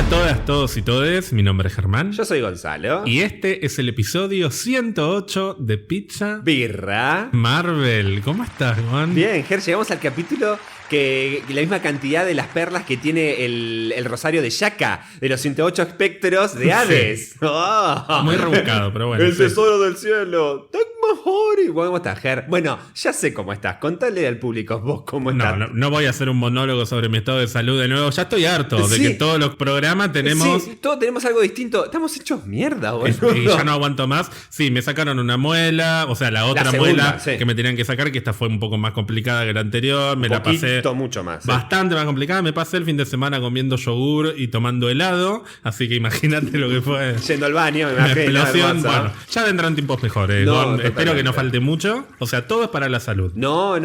todas, todos y todes, mi nombre es Germán. Yo soy Gonzalo. Y este es el episodio 108 de Pizza Birra Marvel. ¿Cómo estás, Juan? Bien, Ger, llegamos al capítulo que la misma cantidad de las perlas que tiene el rosario de Shaka, de los 108 espectros de Hades. Sí. Oh. Muy rebuscado, pero bueno. El sí. tesoro del cielo. Tecmahori. ¿Cómo estás, Ger? Bueno, ya sé cómo estás. Contale al público vos cómo estás. No voy a hacer un monólogo sobre mi estado de salud de nuevo. Ya estoy harto de que en todos los programas tenemos... Sí, todos tenemos algo distinto. Estamos hechos mierda, boludo. Y ya no aguanto más. Sí, me sacaron una muela, o sea, la otra muela que me tenían que sacar, que esta fue un poco más complicada que la anterior. Me la pasé mucho más. Bastante más complicada. Me pasé el fin de semana comiendo yogur y tomando helado. Así que imagínate lo que fue. Yendo al baño, me una imagino. explosión. Bueno, ya vendrán tiempos mejores. Espero que no falte mucho. O sea, todo es para la salud. No.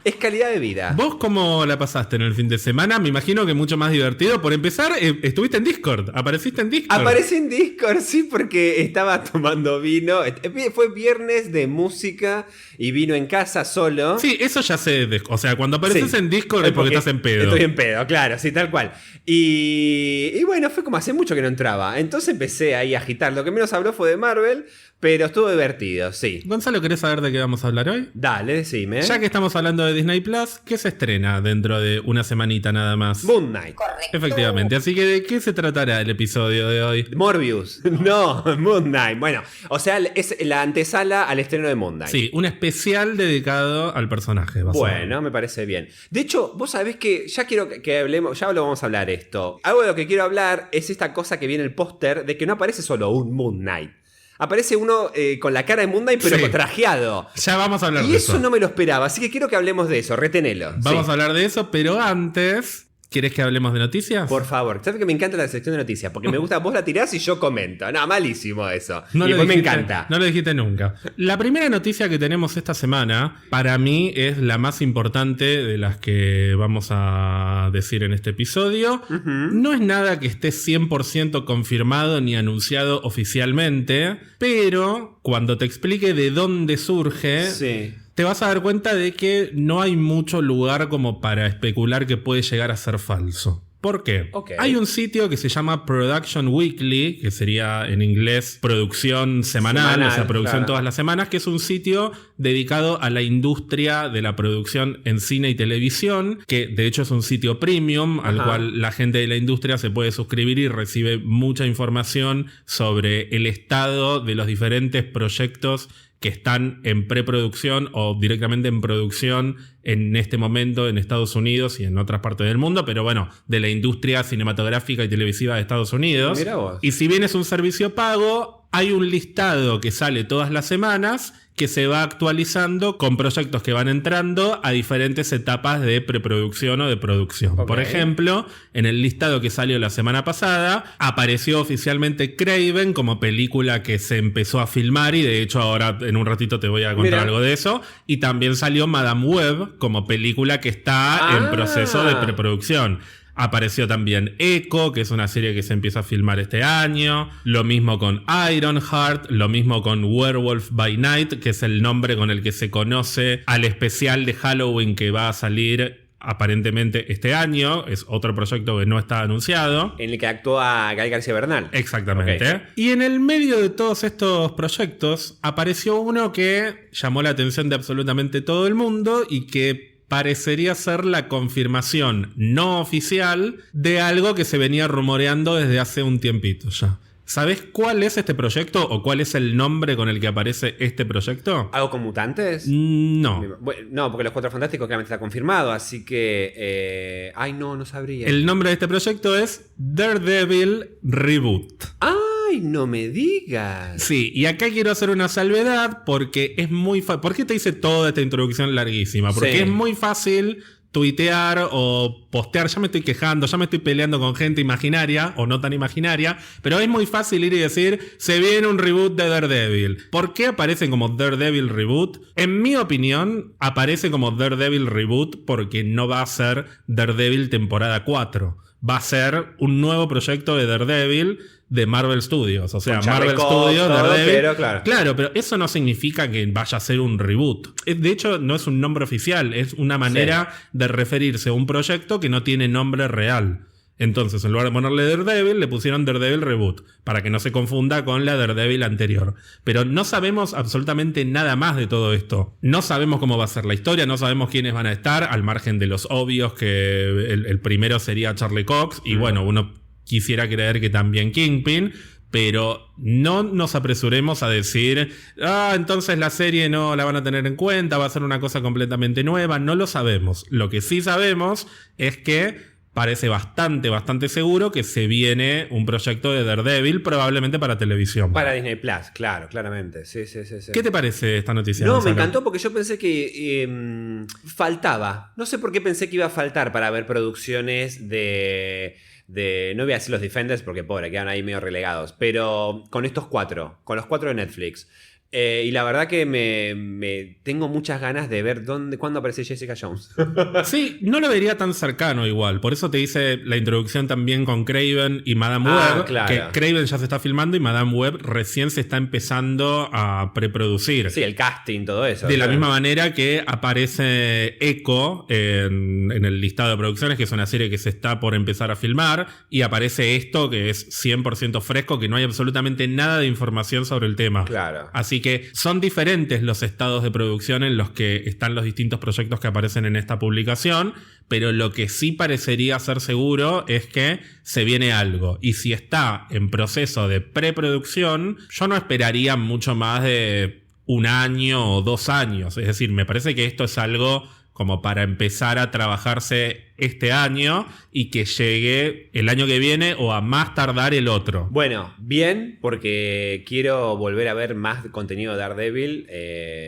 Es calidad de vida. ¿Vos cómo la pasaste en el fin de semana? Me imagino que mucho más divertido. Por empezar, estuviste en Discord. ¿Apareciste en Discord? Aparecí en Discord, sí, porque estaba tomando vino. Fue viernes de música y vino en casa solo. Sí, eso ya sé. O sea, cuando apareces en Discord es porque estás en pedo. Estoy en pedo, claro, sí, tal cual. Y bueno, fue como hace mucho que no entraba. Entonces empecé ahí a agitar. Lo que menos habló fue de Marvel, pero estuvo divertido, sí. Gonzalo, ¿querés saber de qué vamos a hablar hoy? Dale, decime. Ya que estamos hablando de Disney Plus, ¿qué se estrena dentro de una semanita nada más? Moon Knight. Correcto. Efectivamente, así que ¿de qué se tratará el episodio de hoy? Morbius. No, Moon Knight. Bueno, o sea, es la antesala al estreno de Moon Knight. Sí, un especial dedicado al personaje. Bueno, me parece bien. De hecho, vos sabés que ya quiero que hablemos, ya lo vamos a hablar esto. Algo de lo que quiero hablar es esta cosa que viene en el póster de que no aparece solo un Moon Knight. Aparece uno con la cara de Moon Knight, pero sí, trajeado. Ya vamos a hablar de eso. Y eso no me lo esperaba, así que quiero que hablemos de eso, retenelo. Vamos a hablar de eso, pero antes... ¿Quieres que hablemos de noticias? Por favor. ¿Sabes que me encanta la sección de noticias? Porque me gusta, vos la tirás y yo comento. No, malísimo eso. No, y después me encanta. No lo dijiste nunca. La primera noticia que tenemos esta semana, para mí, es la más importante de las que vamos a decir en este episodio. No es nada que esté 100% confirmado ni anunciado oficialmente, pero cuando te explique de dónde surge... Sí. Te vas a dar cuenta de que no hay mucho lugar como para especular que puede llegar a ser falso. ¿Por qué? Okay. Hay un sitio que se llama Production Weekly, que sería en inglés producción semanal, o sea, producción claro, todas las semanas, que es un sitio dedicado a la industria de la producción en cine y televisión, que de hecho es un sitio premium, al cual la gente de la industria se puede suscribir y recibe mucha información sobre el estado de los diferentes proyectos que están en preproducción o directamente en producción en este momento en Estados Unidos y en otras partes del mundo, pero bueno, de la industria cinematográfica y televisiva de Estados Unidos. Mirá vos. Y si bien es un servicio pago, hay un listado que sale todas las semanas que se va actualizando con proyectos que van entrando a diferentes etapas de preproducción o de producción. Okay. Por ejemplo, en el listado que salió la semana pasada, apareció oficialmente Craven como película que se empezó a filmar y de hecho ahora en un ratito te voy a contar algo de eso. Y también salió Madame Web como película que está en proceso de preproducción. Apareció también Echo, que es una serie que se empieza a filmar este año. Lo mismo con Ironheart, lo mismo con Werewolf by Night, que es el nombre con el que se conoce al especial de Halloween que va a salir aparentemente este año. Es otro proyecto que no está anunciado. En el que actúa Gael García Bernal. Exactamente. Okay. Y en el medio de todos estos proyectos apareció uno que llamó la atención de absolutamente todo el mundo y que parecería ser la confirmación no oficial de algo que se venía rumoreando desde hace un tiempito ya. ¿Sabés cuál es este proyecto o cuál es el nombre con el que aparece este proyecto? ¿Algo con mutantes? No. Bueno, no, porque Los Cuatro Fantásticos claramente está confirmado, así que... no sabría. El nombre de este proyecto es Daredevil Reboot. ¡Ay, no me digas! Sí, y acá quiero hacer una salvedad porque es muy fácil. ¿Por qué te hice toda esta introducción larguísima? Porque es muy fácil tuitear o postear, ya me estoy quejando, ya me estoy peleando con gente imaginaria o no tan imaginaria, pero es muy fácil ir y decir, se viene un reboot de Daredevil. ¿Por qué aparece como Daredevil Reboot? En mi opinión, aparece como Daredevil Reboot porque no va a ser Daredevil temporada 4. Va a ser un nuevo proyecto de Daredevil de Marvel Studios. O sea, Marvel Studios, Daredevil. Pero claro, pero eso no significa que vaya a ser un reboot. De hecho, no es un nombre oficial. Es una manera de referirse a un proyecto que no tiene nombre real. Entonces, en lugar de ponerle Daredevil, le pusieron Daredevil Reboot, para que no se confunda con la Daredevil anterior. Pero no sabemos absolutamente nada más de todo esto. No sabemos cómo va a ser la historia, no sabemos quiénes van a estar, al margen de los obvios que el primero sería Charlie Cox, y bueno, uno quisiera creer que también Kingpin, pero no nos apresuremos a decir, entonces la serie no la van a tener en cuenta, va a ser una cosa completamente nueva. No lo sabemos. Lo que sí sabemos es que parece bastante seguro que se viene un proyecto de Daredevil, probablemente para televisión. Para Disney Plus, claro, claramente. Sí. ¿Qué te parece esta noticia? No, me encantó porque yo pensé que faltaba. No sé por qué pensé que iba a faltar para ver producciones de no voy a decir los Defenders porque pobre, quedan ahí medio relegados, pero con estos 4, con los 4 de Netflix. Y la verdad que me tengo muchas ganas de ver cuándo aparece Jessica Jones. Sí, no lo vería tan cercano igual. Por eso te hice la introducción también con Craven y Madame Web. Claro. Que Craven ya se está filmando y Madame Web recién se está empezando a preproducir. Sí, el casting, todo eso. De la misma manera que aparece Echo en el listado de producciones, que es una serie que se está por empezar a filmar. Y aparece esto, que es 100% fresco, que no hay absolutamente nada de información sobre el tema. Claro. Así que son diferentes los estados de producción en los que están los distintos proyectos que aparecen en esta publicación, pero lo que sí parecería ser seguro es que se viene algo. Y si está en proceso de preproducción, yo no esperaría mucho más de 1 año o 2 años. Es decir, me parece que esto es algo como para empezar a trabajarse este año y que llegue el año que viene o a más tardar el otro. Bueno, bien, porque quiero volver a ver más contenido de Daredevil,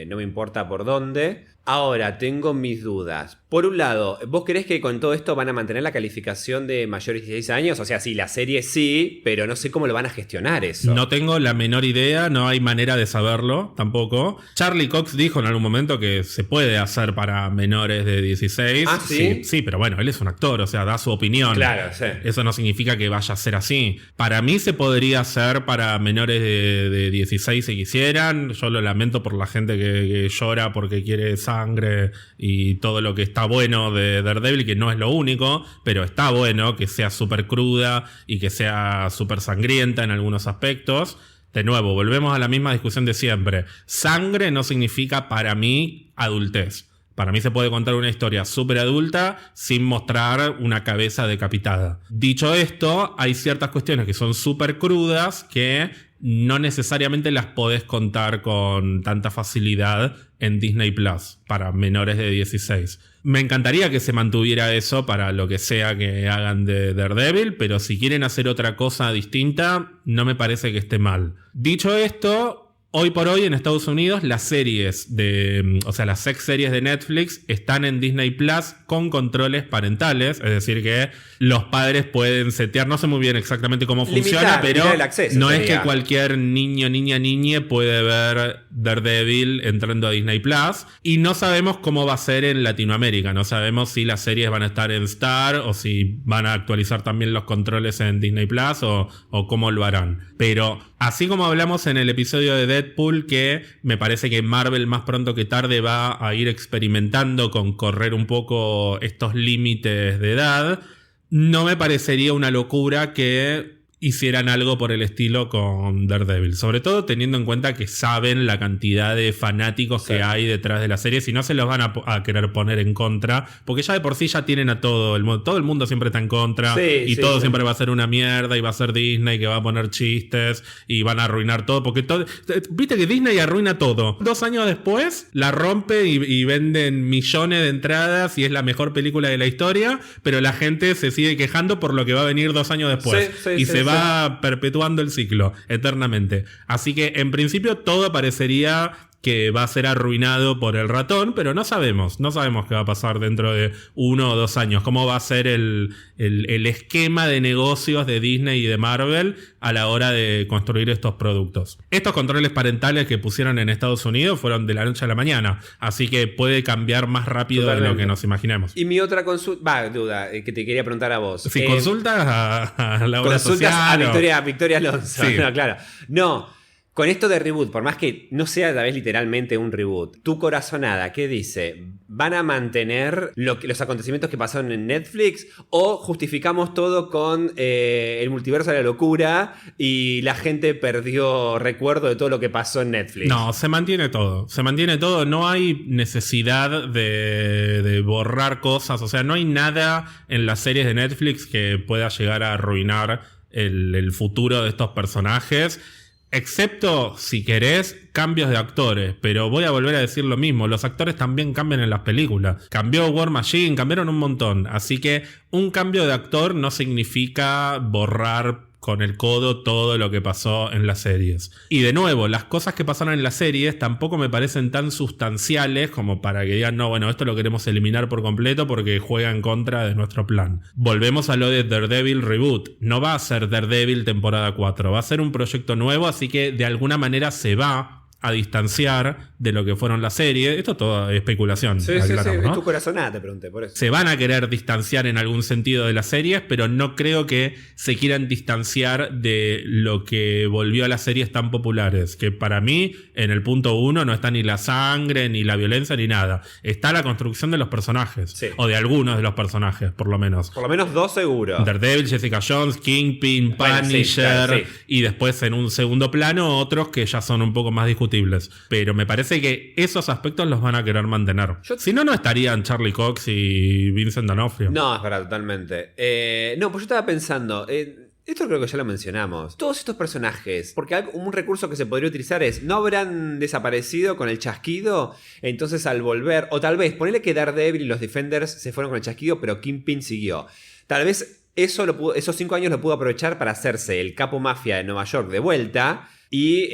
no me importa por dónde. Ahora, tengo mis dudas. Por un lado, ¿vos creés que con todo esto van a mantener la calificación de mayores de 16 años? O sea, sí, la serie sí, pero no sé cómo lo van a gestionar eso. No tengo la menor idea, no hay manera de saberlo tampoco. Charlie Cox dijo en algún momento que se puede hacer para menores de 16. ¿Ah, sí? Sí, pero bueno, él es un actor, o sea, da su opinión. Claro, sí. Eso no significa que vaya a ser así. Para mí se podría hacer para menores de 16 si quisieran. Yo lo lamento por la gente que llora porque quiere sangre y todo lo que está bueno de Daredevil, que no es lo único, pero está bueno que sea súper cruda y que sea súper sangrienta en algunos aspectos. De nuevo, volvemos a la misma discusión de siempre. Sangre no significa para mí adultez. Para mí se puede contar una historia súper adulta sin mostrar una cabeza decapitada. Dicho esto, hay ciertas cuestiones que son súper crudas que no necesariamente las podés contar con tanta facilidad en Disney Plus para menores de 16. Me encantaría que se mantuviera eso para lo que sea que hagan de Daredevil, pero si quieren hacer otra cosa distinta, no me parece que esté mal. Dicho esto, hoy por hoy en Estados Unidos las series las sex series de Netflix están en Disney Plus con controles parentales, es decir que los padres pueden setear, no sé muy bien exactamente cómo funciona, pero el acceso, no es que cualquier niño, niña puede ver Daredevil entrando a Disney Plus, y no sabemos cómo va a ser en Latinoamérica, no sabemos si las series van a estar en Star o si van a actualizar también los controles en Disney Plus o cómo lo harán. Pero así como hablamos en el episodio de Deadpool, que me parece que Marvel más pronto que tarde va a ir experimentando con correr un poco estos límites de edad, no me parecería una locura que hicieran algo por el estilo con Daredevil. Sobre todo teniendo en cuenta que saben la cantidad de fanáticos que hay detrás de la serie. Si no se los van a querer poner en contra, porque ya de por sí ya tienen a todo el mundo. Todo el mundo siempre está en contra todo siempre va a ser una mierda y va a ser Disney que va a poner chistes y van a arruinar todo. Porque todo, viste que Disney arruina todo. 2 años después la rompe y venden millones de entradas y es la mejor película de la historia, pero la gente se sigue quejando por lo que va a venir 2 años después. Se va perpetuando el ciclo eternamente. Así que en principio todo parecería que va a ser arruinado por el ratón, pero no sabemos qué va a pasar dentro de 1 o 2 años, cómo va a ser el esquema de negocios de Disney y de Marvel a la hora de construir estos productos. Estos controles parentales que pusieron en Estados Unidos fueron de la noche a la mañana, así que puede cambiar más rápido de lo que nos imaginemos. Y mi otra duda que te quería preguntar a vos. Si consultas a la obra social a Victoria Alonso. Sí. No, claro. No. Con esto de reboot, por más que no sea tal vez literalmente un reboot, tu corazonada, ¿qué dice? ¿Van a mantener los acontecimientos que pasaron en Netflix? ¿O justificamos todo con el multiverso de la locura y la gente perdió recuerdo de todo lo que pasó en Netflix? No, se mantiene todo. Se mantiene todo. No hay necesidad de borrar cosas. O sea, no hay nada en las series de Netflix que pueda llegar a arruinar el futuro de estos personajes. Excepto, si querés, cambios de actores. Pero voy a volver a decir lo mismo. Los actores también cambian en las películas. Cambió War Machine, cambiaron un montón. Así que un cambio de actor no significa borrar con el codo todo lo que pasó en las series. Y de nuevo, las cosas que pasaron en las series tampoco me parecen tan sustanciales como para que digan, no, bueno, esto lo queremos eliminar por completo porque juega en contra de nuestro plan. Volvemos a lo de Daredevil Reboot. No va a ser Daredevil temporada 4, va a ser un proyecto nuevo, así que de alguna manera se va a distanciar de lo que fueron las series. Esto todo es especulación. Sí, aclaramos, ¿no? Es tu corazonada, te pregunté por eso. Se van a querer distanciar en algún sentido de las series, pero no creo que se quieran distanciar de lo que volvió a las series tan populares, que para mí en el punto 1 no está ni la sangre, ni la violencia, ni nada. Está la construcción de los personajes, sí. O de algunos de los personajes, por lo menos. Por lo menos 2 seguro. Daredevil, Jessica Jones, Kingpin, Punisher, sí, claro, sí. Y después en un segundo plano otros que ya son un poco más discutibles. Pero me parece que esos aspectos los van a querer mantener. Si no, no estarían Charlie Cox y Vincent D'Onofrio. No, es verdad, totalmente. No, pues yo estaba pensando... esto creo que ya lo mencionamos. Todos estos personajes, porque un recurso que se podría utilizar es, ¿no habrán desaparecido con el chasquido? Entonces al volver, o tal vez, ponele que Daredevil y los Defenders se fueron con el chasquido, pero Kingpin siguió. Tal vez esos 5 años lo pudo aprovechar para hacerse el capo mafia de Nueva York de vuelta. Y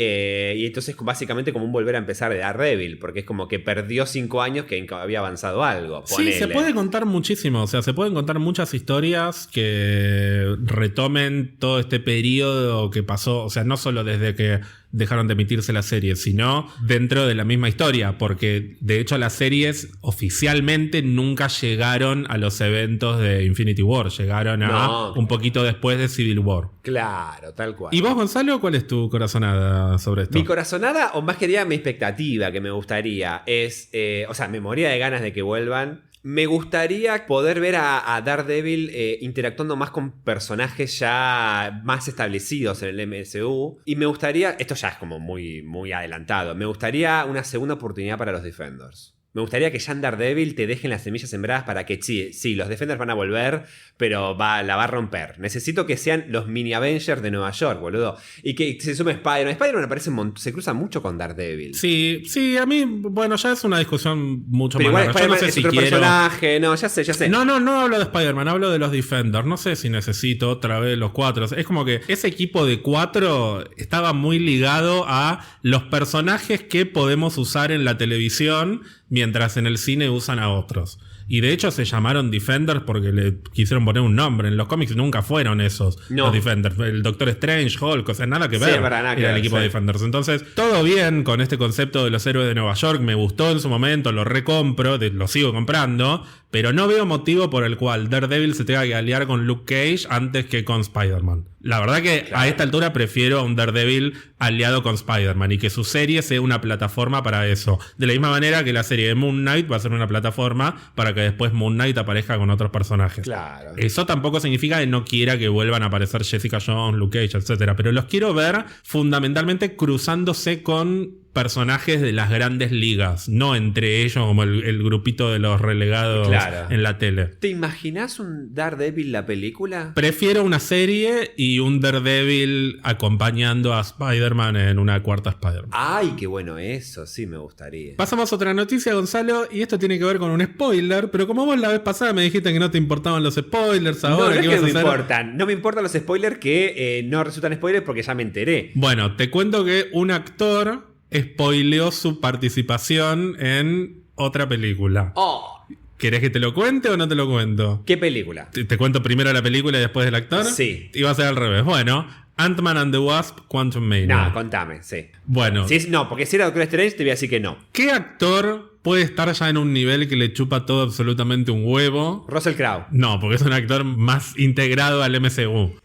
entonces básicamente como un volver a empezar de Daredevil, porque es como que perdió 5 años que había avanzado algo. Ponele. Sí, se puede contar muchísimo, o sea, se pueden contar muchas historias que retomen todo este periodo que pasó, o sea, no solo desde que dejaron de emitirse las series, sino dentro de la misma historia, porque de hecho las series oficialmente nunca llegaron a los eventos de Infinity War, llegaron a un poquito después de Civil War. Claro, tal cual. ¿Y vos, Gonzalo, cuál es tu corazonada sobre esto? Mi corazonada, o más que nada mi expectativa que me gustaría es, o sea, me moría de ganas de que vuelvan. Me gustaría poder ver a Daredevil interactuando más con personajes ya más establecidos en el MCU. Y me gustaría, esto ya es como muy, muy adelantado, me gustaría una segunda oportunidad para los Defenders. Me gustaría que ya en Daredevil te dejen las semillas sembradas para que sí, los Defenders van a volver, pero la va a romper. Necesito que sean los mini Avengers de Nueva York, boludo. Y que se sume Spider-Man. Spider-Man me parece se cruza mucho con Daredevil. Sí, a mí, bueno, ya es una discusión mucho pero más igual larga. Spider-Man Yo no sé es si otro quiero... personaje, no, ya sé. No hablo de Spider-Man, hablo de los Defenders. No sé si necesito otra vez los 4. Es como que ese equipo de 4 estaba muy ligado a los personajes que podemos usar en la televisión, mientras en el cine usan a otros. Y de hecho se llamaron Defenders porque le quisieron poner un nombre. En los cómics nunca fueron esos, los Defenders. El Doctor Strange, Hulk, o sea, nada que ver. Era el equipo de Defenders. Entonces, todo bien con este concepto de los héroes de Nueva York. Me gustó en su momento, lo recompro, lo sigo comprando. Pero no veo motivo por el cual Daredevil se tenga que aliar con Luke Cage antes que con Spider-Man. La verdad que a esta altura prefiero a un Daredevil aliado con Spider-Man y que su serie sea una plataforma para eso. De la misma manera que la serie de Moon Knight va a ser una plataforma para que después Moon Knight aparezca con otros personajes. Claro. Eso tampoco significa que no quiera que vuelvan a aparecer Jessica Jones, Luke Cage, etc. Pero los quiero ver fundamentalmente cruzándose con personajes de las grandes ligas, no entre ellos como el grupito de los relegados en la tele. ¿Te imaginas un Daredevil la película? Prefiero una serie y un Daredevil acompañando a Spider-Man en una cuarta Spider-Man. Ay, qué bueno eso, sí me gustaría. Pasamos a otra noticia, Gonzalo, y esto tiene que ver con un spoiler, pero como vos la vez pasada me dijiste que no te importaban los spoilers, ahora no ¿qué es que vas a me hacer? importan. No me importan los spoilers que no resultan spoilers porque ya me enteré. Bueno, te cuento que un actor spoileó su participación en otra película. Oh. ¿Querés que te lo cuente o no te lo cuento? ¿Qué película? ¿Te cuento primero la película y después del actor? Sí. Y va a ser al revés. Bueno, Ant-Man and the Wasp, Quantumania. No, contame, sí. Bueno. No, porque si era Doctor Strange te voy a decir que no. ¿Qué actor puede estar ya en un nivel que le chupa todo absolutamente un huevo. Russell Crowe. No, porque es un actor más integrado al MCU.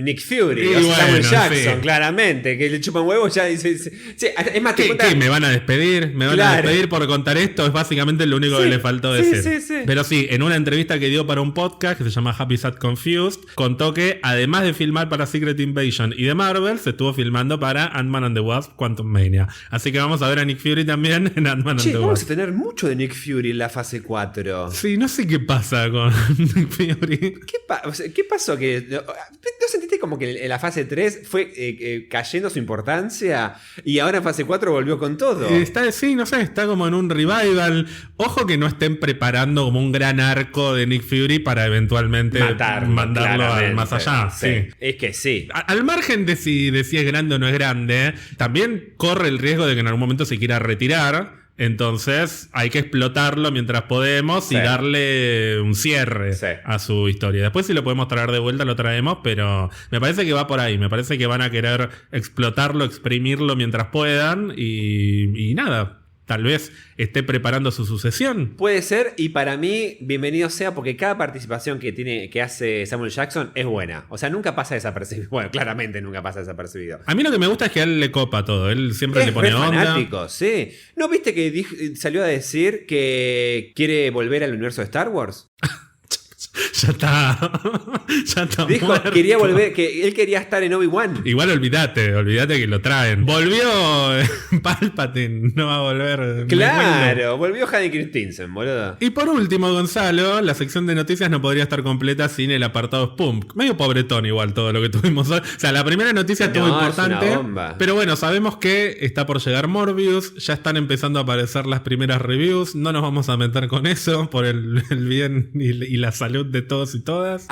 Nick Fury. Y o bueno, Samuel Jackson, sí. claramente. Que le chupan huevos ya dice. Sí, es más, ¿Qué? ¿Me van a despedir? ¿Me van a despedir por contar esto? Es básicamente lo único que le faltó decir. Sí. Pero sí, en una entrevista que dio para un podcast que se llama Happy Sad Confused, contó que además de filmar para Secret Invasion y de Marvel, se estuvo filmando para Ant-Man and the Wasp Quantumania. Así que vamos a ver a Nick Fury también en Ant-Man and the Wasp. Vamos a tener mucho de Nick Fury en la fase 4. Sí, no sé qué pasa con Nick Fury. ¿Qué pasó? ¿No sentiste como que en la fase 3 fue cayendo su importancia y ahora en fase 4 volvió con todo? Está como en un revival. Ojo que no estén preparando como un gran arco de Nick Fury para eventualmente mandarlo al más allá. Sí. Es que sí. Al margen de si es grande o no es grande, también corre el riesgo de que en algún momento se quiera retirar. Entonces hay que explotarlo mientras podemos y darle un cierre a su historia. Después si lo podemos traer de vuelta lo traemos, pero me parece que va por ahí. Me parece que van a querer explotarlo, exprimirlo mientras puedan y nada. Tal vez esté preparando su sucesión. Puede ser, y para mí, bienvenido sea, porque cada participación que hace Samuel Jackson es buena. O sea, nunca pasa desapercibido. Bueno, claramente nunca pasa desapercibido. A mí lo que me gusta es que a él le copa todo. Él siempre le pone onda. Fanático, sí. ¿No viste que salió a decir que quiere volver al universo de Star Wars? Ya está. Dijo, muerto. Quería volver, que él quería estar en Obi-Wan. Igual olvídate que lo traen. Volvió Palpatine, no va a volver. Claro, volvió Hayden Christensen, boludo. Y por último, Gonzalo, la sección de noticias no podría estar completa sin el apartado Spump. Medio pobretón igual todo lo que tuvimos hoy. O sea, la primera noticia estuvo importante. Es una bomba. Pero bueno, sabemos que está por llegar Morbius. Ya están empezando a aparecer las primeras reviews. No nos vamos a meter con eso por el bien y la salud de todos y todas.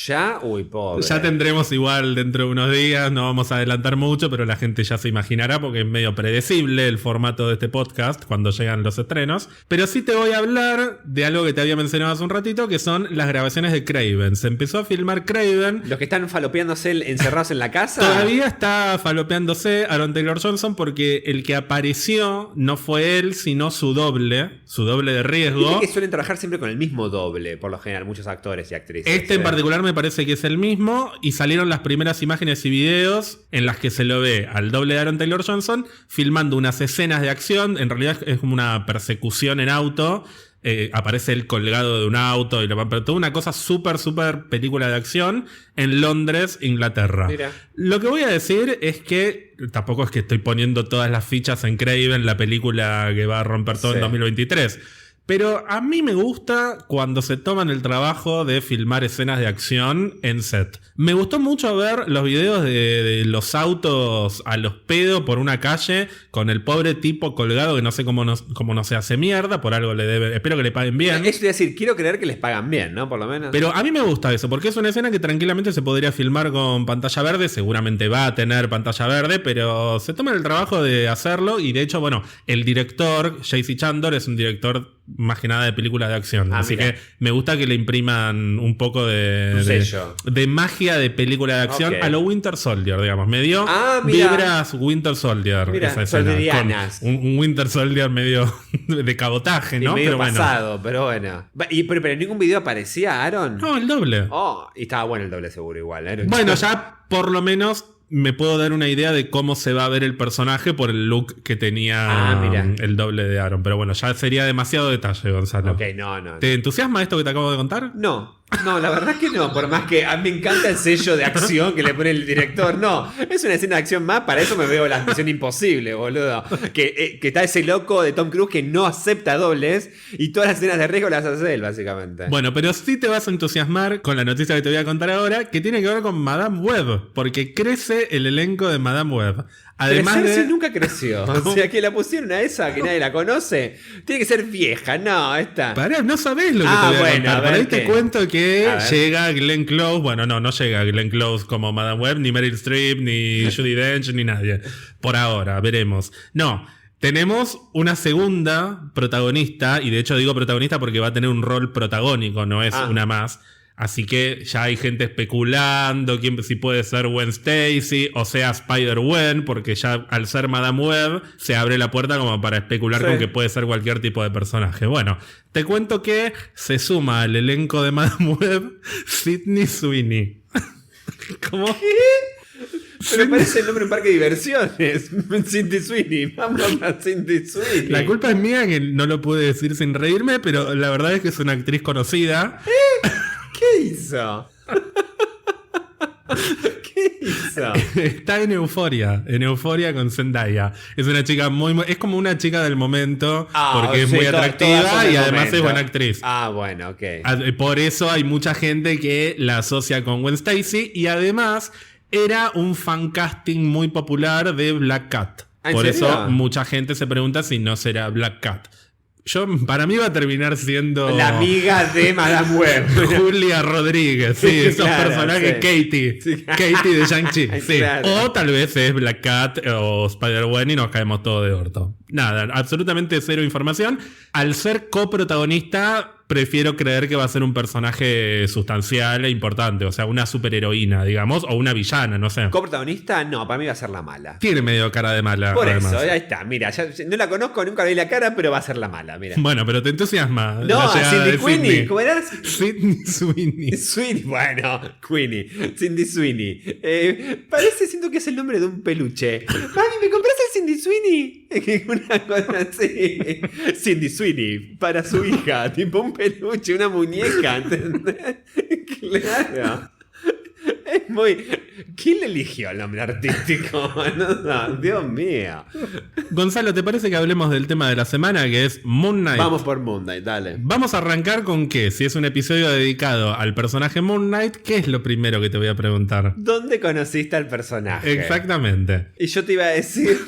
¿Ya? Uy, pobre. Ya tendremos igual dentro de unos días, no vamos a adelantar mucho, pero la gente ya se imaginará porque es medio predecible el formato de este podcast cuando llegan los estrenos. Pero sí te voy a hablar de algo que te había mencionado hace un ratito, que son las grabaciones de Kraven. Se empezó a filmar Kraven. Los que están falopeándose encerrados en la casa. Todavía está falopeándose Aaron Taylor Johnson porque el que apareció no fue él, sino su doble de riesgo. Viste que suelen trabajar siempre con el mismo doble, por lo general, muchos actores y actrices. Este en particular me parece que es el mismo y salieron las primeras imágenes y videos en las que se lo ve al doble de Aaron Taylor Johnson filmando unas escenas de acción. En realidad es como una persecución en auto. Aparece él colgado de un auto pero toda una cosa súper película de acción en Londres, Inglaterra. Mira. Lo que voy a decir es que tampoco es que estoy poniendo todas las fichas en Kraven, la película que va a romper todo en 2023. Pero a mí me gusta cuando se toman el trabajo de filmar escenas de acción en set. Me gustó mucho ver los videos de los autos a los pedos por una calle con el pobre tipo colgado que no sé cómo no se hace mierda, por algo le debe. Espero que le paguen bien. Es decir, quiero creer que les pagan bien, ¿no? Por lo menos. Pero a mí me gusta eso, porque es una escena que tranquilamente se podría filmar con pantalla verde. Seguramente va a tener pantalla verde, pero se toman el trabajo de hacerlo. Y de hecho, bueno, el director, J.C. Chandor, es un director más que nada de películas de acción. Así mira. que me gusta que le impriman un poco de magia de película de acción a lo Winter Soldier, digamos. Me dio vibras Winter Soldier. Mira, esa escena, con un Winter Soldier medio de cabotaje, ¿no? Medio pero pasado, pero bueno. Pero en ningún video aparecía Aaron. No, el doble. Y estaba bueno el doble seguro igual. Bueno, ya por lo menos me puedo dar una idea de cómo se va a ver el personaje por el look que tenía el doble de Aaron. Pero bueno, ya sería demasiado detalle, Gonzalo. Ok, no. ¿Te entusiasma esto que te acabo de contar? No, la verdad que no. Por más que a mí me encanta el sello de acción que le pone el director. No, es una escena de acción más. Para eso me veo la Misión Imposible, boludo. Que está ese loco de Tom Cruise que no acepta dobles y todas las escenas de riesgo las hace él, básicamente. Bueno, pero sí te vas a entusiasmar con la noticia que te voy a contar ahora, que tiene que ver con Madame Web, porque crece el elenco de Madame Web. Además nunca creció. O sea, que la pusieron a esa que nadie la conoce. Tiene que ser vieja. No, esta. Pará, no sabés lo que te voy a contar. Por ahí te cuento que llega Glenn Close. Bueno, no llega Glenn Close como Madame Web, ni Meryl Streep, ni Judi Dench, ni nadie. Por ahora, veremos. No. Tenemos una segunda protagonista, y de hecho digo protagonista porque va a tener un rol protagónico, no es una más. Así que ya hay gente especulando si puede ser Gwen Stacy o sea Spider-Gwen, porque ya al ser Madame Web se abre la puerta como para especular con que puede ser cualquier tipo de personaje. Bueno, te cuento que se suma al elenco de Madame Web Sydney Sweeney. ¿Cómo? ¿Qué? Pero me parece el nombre de un parque de diversiones. Cindy Sweeney. Vamos a Cindy Sweeney. La culpa es mía que no lo pude decir sin reírme, pero la verdad es que es una actriz conocida. ¿Qué hizo? ¿Qué hizo? Está en Euforia con Zendaya. Es una chica es como una chica del momento, porque es muy atractiva y además es buena actriz. Bueno, ok. Por eso hay mucha gente que la asocia con Gwen Stacy y además era un fan casting muy popular de Black Cat. Por eso mucha gente se pregunta si no será Black Cat. Para mí va a terminar siendo la amiga de Madame Web. Julia Rodríguez, sí, esos personajes, Katie. Sí. Katie de Shang-Chi. Sí. Claro. O tal vez es Black Cat o Spider-Gwen y nos caemos todos de orto. Nada, absolutamente cero información. Al ser coprotagonista, prefiero creer que va a ser un personaje sustancial e importante. O sea, una superheroína, digamos, o una villana, no sé. ¿Coprotagonista? No, para mí va a ser la mala. Tiene medio cara de mala. Por además. Eso, ahí está. Mira, ya no la conozco, nunca le vi la cara, pero va a ser la mala, mira. Bueno, pero te entusiasma. No, Cindy Sweeney. ¿Cómo eras? Sidney Sweeney. Sweeney, bueno, Queenie. Cindy Sweeney. Siento que es el nombre de un peluche. Mami, ¿me compras el Cindy Sweeney? Una cosa así. Cindy Sweeney, para su hija. Tipo un peluche, una muñeca, ¿entendés? Claro. Es muy... ¿Quién le eligió el nombre artístico? No, Dios mío. Gonzalo, ¿te parece que hablemos del tema de la semana, que es Moon Knight? Vamos por Moon Knight, dale. Vamos a arrancar con qué. Si es un episodio dedicado al personaje Moon Knight, ¿qué es lo primero que te voy a preguntar? ¿Dónde conociste al personaje? Exactamente. Y yo te iba a decir,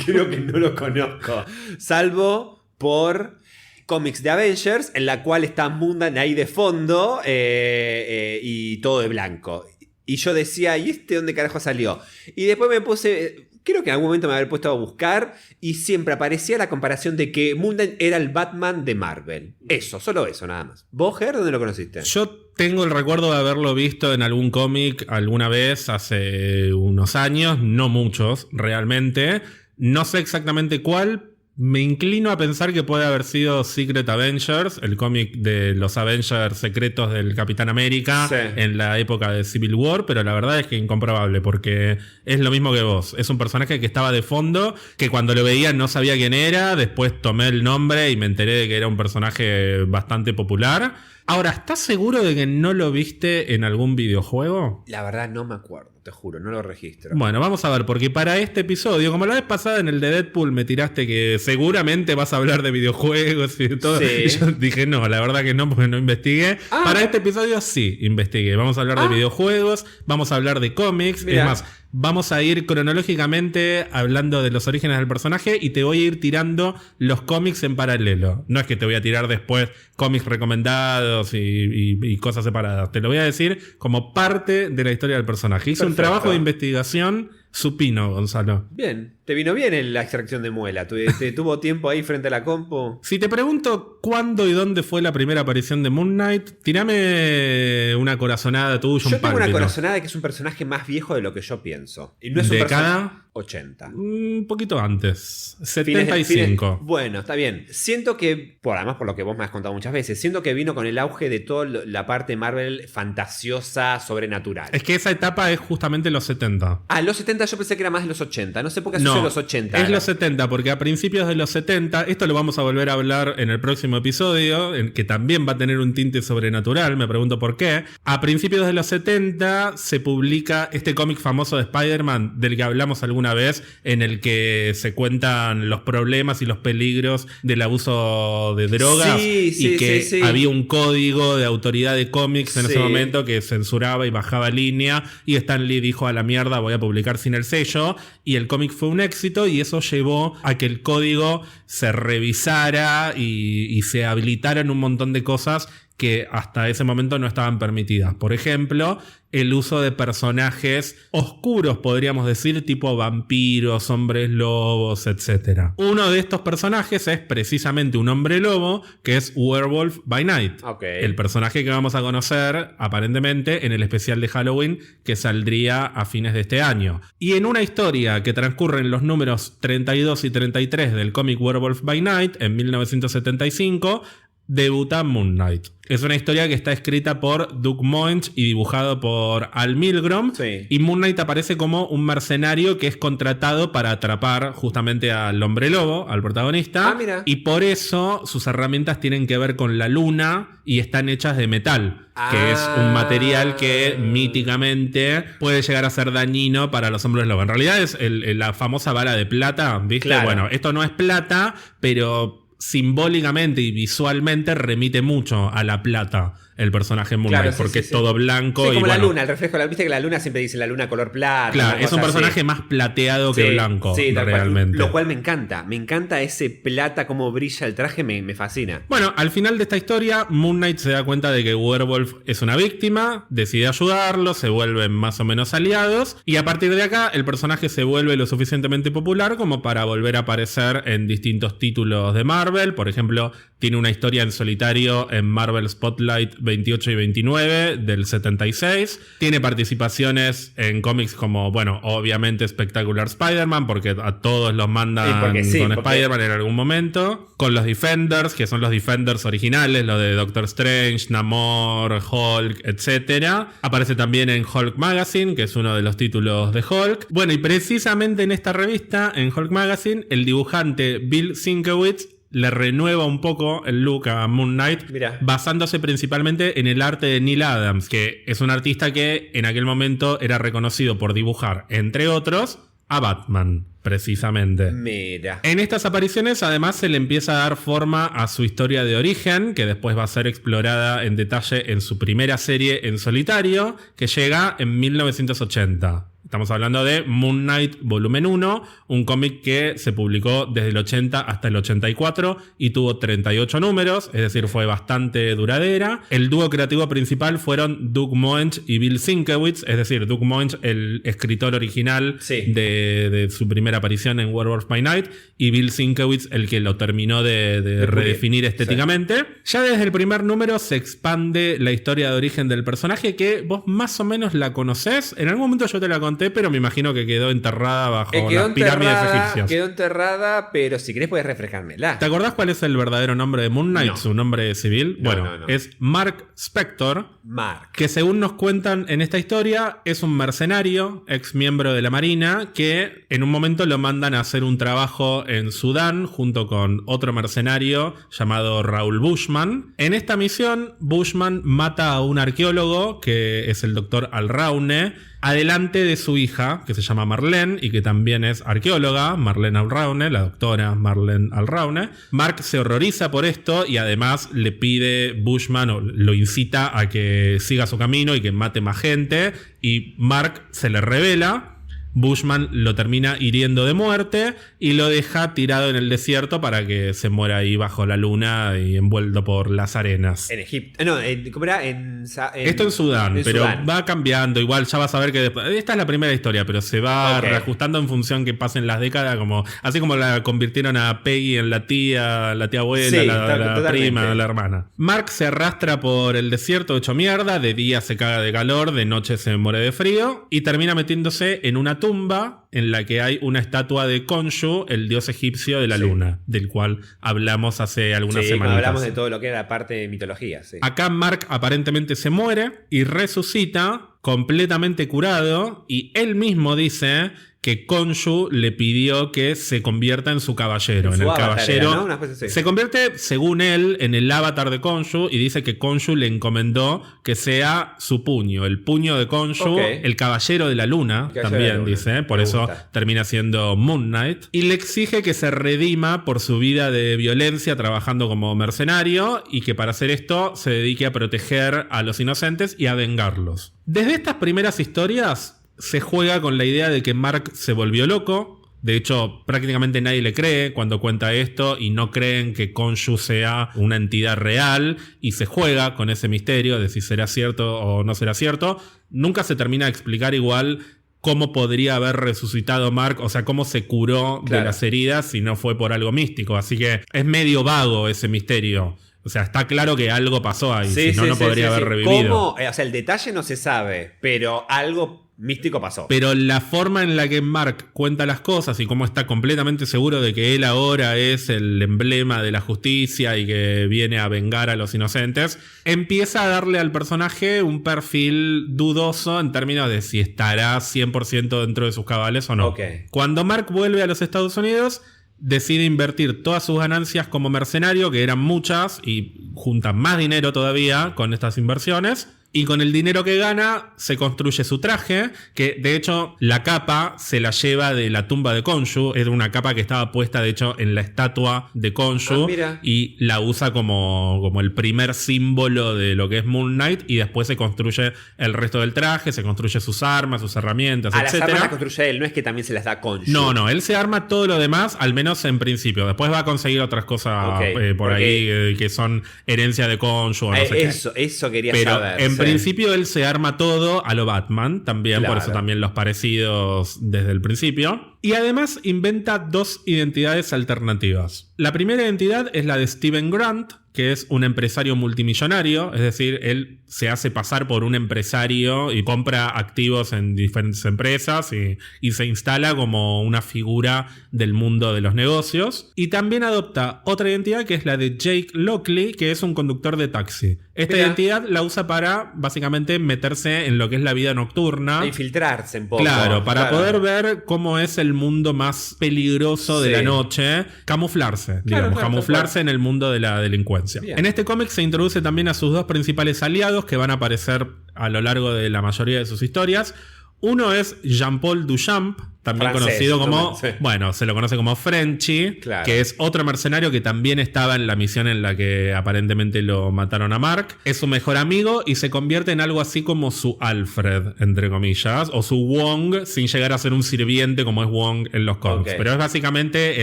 creo que no lo conozco, salvo por cómics de Avengers, en la cual está Moon Knight ahí de fondo y todo de blanco. Y yo decía, ¿y este dónde carajo salió? Y después me puse, creo que en algún momento me había puesto a buscar y siempre aparecía la comparación de que Moon Knight era el Batman de Marvel. Eso, solo eso, nada más. ¿Vos, Ger, dónde lo conociste? Yo tengo el recuerdo de haberlo visto en algún cómic alguna vez hace unos años, no muchos realmente. No sé exactamente cuál. Me inclino a pensar que puede haber sido Secret Avengers, el cómic de los Avengers secretos del Capitán América en la época de Civil War, pero la verdad es que incomprobable, porque es lo mismo que vos. Es un personaje que estaba de fondo, que cuando lo veía no sabía quién era, después tomé el nombre y me enteré de que era un personaje bastante popular. Ahora, ¿estás seguro de que no lo viste en algún videojuego? La verdad no me acuerdo, te juro, no lo registro. Bueno, vamos a ver, porque para este episodio, como la vez pasada en el de Deadpool me tiraste que seguramente vas a hablar de videojuegos y de todo. Sí. Y yo dije, no, la verdad que no, porque no investigué. Para este episodio sí investigué. Vamos a hablar de videojuegos, vamos a hablar de cómics. Mirá. Es más, vamos a ir cronológicamente hablando de los orígenes del personaje y te voy a ir tirando los cómics en paralelo. No es que te voy a tirar después cómics recomendados y cosas separadas. Te lo voy a decir como parte de la historia del personaje. Hice un trabajo de investigación supino, Gonzalo. Bien, te vino bien la extracción de muela. ¿Te tuvo tiempo ahí frente a la compu? Si te pregunto cuándo y dónde fue la primera aparición de Moon Knight, tirame una corazonada tuya. Yo tengo una corazonada que es un personaje más viejo de lo que yo pienso. Y no es un ¿Década? 80. Un poquito antes. 75. Bueno, está bien. Siento que, además por lo que vos me has contado muchas veces, siento que vino con el auge de toda la parte Marvel fantasiosa, sobrenatural. Es que esa etapa es justamente los 70. Los 70 yo pensé que era más de los 80. No sé por qué asocio los 80. Es los 70, porque a principios de los 70, esto lo vamos a volver a hablar en el próximo episodio, que también va a tener un tinte sobrenatural, me pregunto por qué. A principios de los 70 se publica este cómic famoso de Spider-Man, del que hablamos alguna vez, en el que se cuentan los problemas y los peligros del abuso de drogas y que había un código de autoridad de cómics en ese momento que censuraba y bajaba línea, y Stan Lee dijo a la mierda, voy a publicar sin el sello, y el cómic fue un éxito y eso llevó a que el código se revisara y se habilitaran un montón de cosas que hasta ese momento no estaban permitidas. Por ejemplo, el uso de personajes oscuros, podríamos decir, tipo vampiros, hombres lobos, etc. Uno de estos personajes es precisamente un hombre lobo, que es Werewolf by Night. Okay. El personaje que vamos a conocer, aparentemente, en el especial de Halloween que saldría a fines de este año. Y en una historia que transcurre en los números 32 y 33 del cómic Werewolf by Night, en 1975, debuta Moon Knight. Es una historia que está escrita por Doug Moench y dibujado por Al Milgrom. Sí. Y Moon Knight aparece como un mercenario que es contratado para atrapar justamente al hombre lobo, al protagonista. Mira. Y por eso sus herramientas tienen que ver con la luna y están hechas de metal, que es un material que míticamente puede llegar a ser dañino para los hombres lobo. En realidad es la famosa bala de plata, ¿viste? Claro. Bueno, esto no es plata, pero simbólicamente y visualmente remite mucho a la plata el personaje Moon Knight, porque es todo blanco. Sí, como y la bueno, luna, el reflejo. Viste que la luna siempre dice la luna color plata. claro, es un personaje así. más plateado que blanco, sí, realmente. Lo cual me encanta. Me encanta ese plata, cómo brilla el traje, me fascina. Bueno, al final de esta historia, Moon Knight se da cuenta de que Werewolf es una víctima, decide ayudarlo, se vuelven más o menos aliados, y a partir de acá el personaje se vuelve lo suficientemente popular como para volver a aparecer en distintos títulos de Marvel. Por ejemplo, tiene una historia en solitario en Marvel Spotlight 28 y 29 del 76. Tiene participaciones en cómics como, bueno, obviamente Spectacular Spider-Man, porque a todos los mandan con Spider-Man en algún momento. Con los Defenders, que son los Defenders originales, los de Doctor Strange, Namor, Hulk, etc. Aparece también en Hulk Magazine, que es uno de los títulos de Hulk. Bueno, y precisamente en esta revista, en Hulk Magazine, el dibujante Bill Sienkiewicz le renueva un poco el look a Moon Knight, basándose principalmente en el arte de Neil Adams, que es un artista que en aquel momento era reconocido por dibujar, entre otros, a Batman, precisamente. Mira. En estas apariciones, además, se le empieza a dar forma a su historia de origen, que después va a ser explorada en detalle en su primera serie en solitario, que llega en 1980. Estamos hablando de Moon Knight Volumen 1, un cómic que se publicó desde el 80 hasta el 84 y tuvo 38 números, es decir, fue bastante duradera. El dúo creativo principal fueron Doug Moench y Bill Sienkiewicz, es decir, Doug Moench, el escritor original de su primera aparición en Werewolf by Night, y Bill Sienkiewicz, el que lo terminó de redefinir estéticamente. Sí. Ya desde el primer número se expande la historia de origen del personaje, que vos más o menos la conocés. En algún momento yo te la conté, pero me imagino que quedó enterrada bajo las pirámides egipcias. Quedó enterrada, pero si querés puedes refrescármela. ¿Te acordás cuál es el verdadero nombre de Moon Knight? No. Su nombre civil. No, bueno, es Mark Spector. Mark. Que según nos cuentan en esta historia, es un mercenario, ex miembro de la Marina, que en un momento lo mandan a hacer un trabajo en Sudán junto con otro mercenario llamado Raúl Bushman. En esta misión, Bushman mata a un arqueólogo, que es el doctor Alraune, adelante de su hija, que se llama Marlene y que también es arqueóloga, Marlene Alraune, la doctora Marlene Alraune. Mark se horroriza por esto y además le pide Bushman, o lo incita a que siga su camino y que mate más gente, y Mark se le revela. Bushman lo termina hiriendo de muerte y lo deja tirado en el desierto para que se muera ahí bajo la luna y envuelto por las arenas. En Egipto. No, ¿cómo era? Esto en Sudán, pero Sudán. Va cambiando. Igual ya vas a ver que después, esta es la primera historia, pero se va reajustando en función que pasen las décadas, así como la convirtieron a Peggy en la tía abuela, la prima, la hermana. Mark se arrastra por el desierto hecho mierda, de día se caga de calor, de noche se muere de frío y termina metiéndose en una tumba en la que hay una estatua de Khonshu, el dios egipcio de la luna, del cual hablamos hace algunas semanas. Hablamos de todo lo que era parte de mitología. Sí. Acá Mark aparentemente se muere y resucita completamente curado, y él mismo dice que Khonshu le pidió que se convierta en su caballero. En el caballero. ¿no? Una cosa así. Se convierte, según él, en el avatar de Khonshu y dice que Khonshu le encomendó que sea su puño, el puño de Khonshu, el caballero de la luna, también dice. Por eso termina siendo Moon Knight. Y le exige que se redima por su vida de violencia trabajando como mercenario y que para hacer esto se dedique a proteger a los inocentes y a vengarlos. Desde estas primeras historias se juega con la idea de que Mark se volvió loco, De hecho, prácticamente nadie le cree cuando cuenta esto y no creen que Khonshu sea una entidad real y se juega con ese misterio de si será cierto o no será cierto. Nunca se termina de explicar igual cómo podría haber resucitado Mark, o sea, cómo se curó de las heridas si no fue por algo místico. Así que es medio vago ese misterio. O sea, está claro que algo pasó ahí, si no, no podría haber revivido. ¿Cómo? O sea, el detalle no se sabe, pero algo místico pasó. Pero la forma en la que Mark cuenta las cosas y cómo está completamente seguro de que él ahora es el emblema de la justicia y que viene a vengar a los inocentes, empieza a darle al personaje un perfil dudoso en términos de si estará 100% dentro de sus cabales o no. Okay. Cuando Mark vuelve a los Estados Unidos, decide invertir todas sus ganancias como mercenario, que eran muchas, y junta más dinero todavía con estas inversiones. Y con el dinero que gana se construye su traje, que de hecho la capa se la lleva de la tumba de Khonshu. Era una capa que estaba puesta de hecho en la estatua de Khonshu y la usa como el primer símbolo de lo que es Moon Knight, y después se construye el resto del traje, se construye sus armas, sus herramientas, etc. Las armas las construye él, no es que también se las da Khonshu. No, él se arma todo lo demás, al menos en principio. Después va a conseguir otras cosas por ahí que son herencia de Khonshu o no sé qué. Eso quería Pero saber. En principio él se arma todo a lo Batman, también, claro. Por eso también los parecidos desde el principio. Y además inventa 2 identidades alternativas. La primera identidad es la de Steven Grant, que es un empresario multimillonario, es decir, él se hace pasar por un empresario y compra activos en diferentes empresas y se instala como una figura del mundo de los negocios. Y también adopta otra identidad que es la de Jake Lockley, que es un conductor de taxi. Esta identidad la usa para básicamente meterse en lo que es la vida nocturna. Infiltrarse un poco. Claro, para poder ver cómo es el mundo más peligroso de la noche. Camuflarse, camuflarse en el mundo de la delincuencia. Bien. En este cómic se introduce también a sus 2 principales aliados que van a aparecer a lo largo de la mayoría de sus historias. Uno es Jean-Paul Duchamp, también conocido como... Bueno, se lo conoce como Frenchy, que es otro mercenario que también estaba en la misión en la que aparentemente lo mataron a Mark. Es su mejor amigo y se convierte en algo así como su Alfred, entre comillas, o su Wong, sin llegar a ser un sirviente como es Wong en los cómics. Pero es básicamente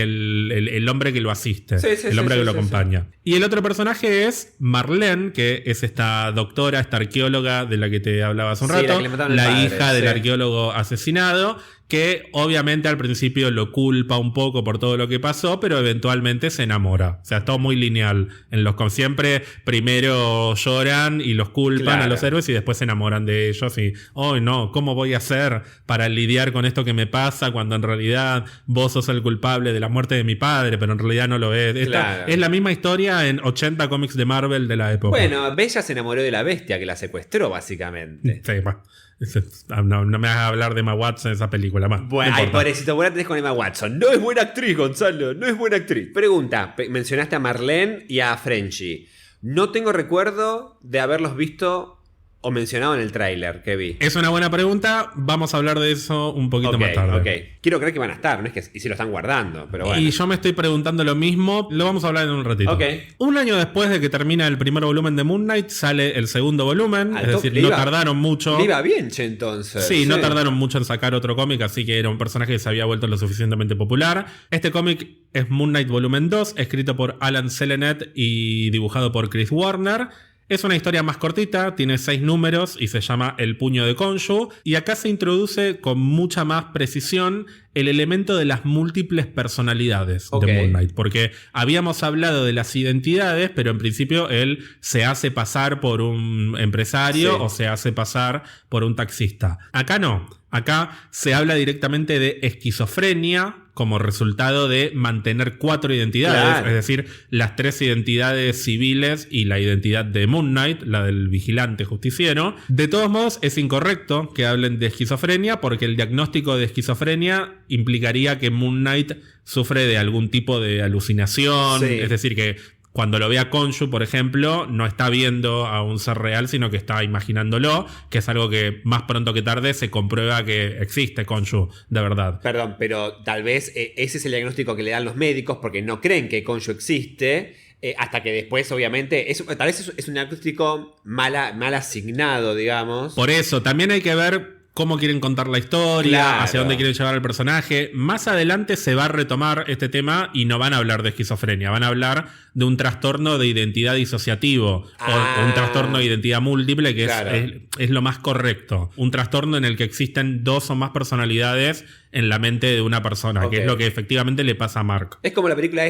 el hombre que lo asiste, el hombre que lo acompaña. Y el otro personaje es Marlene, que es esta doctora, esta arqueóloga de la que te hablaba hace un rato, la hija del arqueólogo asesinado, que obviamente al principio lo culpa un poco por todo lo que pasó, pero eventualmente se enamora. O sea, es todo muy lineal. Siempre primero lloran y los culpan a los héroes y después se enamoran de ellos y, no, ¿cómo voy a hacer para lidiar con esto que me pasa cuando en realidad vos sos el culpable de la muerte de mi padre, pero en realidad no lo es? Es la misma historia en 80 cómics de Marvel de la época. Bueno, Bella se enamoró de la bestia que la secuestró, básicamente. Sí, no me hagas hablar de Emma Watson en esa película más. Bueno, ay, pobrecito, vos la tenés con Emma Watson. No es buena actriz, Gonzalo, no es buena actriz. Pregunta, mencionaste a Marlene y a Frenchy. No tengo recuerdo de haberlos visto o mencionado en el tráiler que vi. Es una buena pregunta, vamos a hablar de eso un poquito más tarde. Quiero creer que van a estar, no es que y se lo están guardando, pero bueno. Y yo me estoy preguntando lo mismo, lo vamos a hablar en un ratito. Un año después de que termina el primer volumen de Moon Knight, sale el segundo volumen, es decir, no tardaron mucho. Le iba bien, che, entonces. Sí, no tardaron mucho en sacar otro cómic, así que era un personaje que se había vuelto lo suficientemente popular. Este cómic es Moon Knight volumen 2, escrito por Alan Selenet y dibujado por Chris Warner. Es una historia más cortita, tiene 6 números y se llama El puño de Khonshu. Y acá se introduce con mucha más precisión el elemento de las múltiples personalidades de Moon Knight. Porque habíamos hablado de las identidades, pero en principio él se hace pasar por un empresario o se hace pasar por un taxista. Acá no. Acá se habla directamente de esquizofrenia como resultado de mantener 4 identidades, es decir, las 3 identidades civiles y la identidad de Moon Knight, la del vigilante justiciero. De todos modos, es incorrecto que hablen de esquizofrenia porque el diagnóstico de esquizofrenia implicaría que Moon Knight sufre de algún tipo de alucinación, es decir, que cuando lo ve a Khonshu, por ejemplo, no está viendo a un ser real, sino que está imaginándolo, que es algo que más pronto que tarde se comprueba que existe Khonshu, de verdad. Perdón, pero tal vez ese es el diagnóstico que le dan los médicos porque no creen que Khonshu existe, hasta que después, obviamente, tal vez es un diagnóstico mal asignado, digamos. Por eso, también hay que ver cómo quieren contar la historia, Claro. hacia dónde quieren llevar al personaje. Más adelante se va a retomar este tema y no van a hablar de esquizofrenia, van a hablar de un trastorno de identidad disociativo o un trastorno de identidad múltiple, que Claro. es lo más correcto. Un trastorno en el que existen 2 o más personalidades en la mente de una persona, Ok. que es lo que efectivamente le pasa a Mark. Es como la película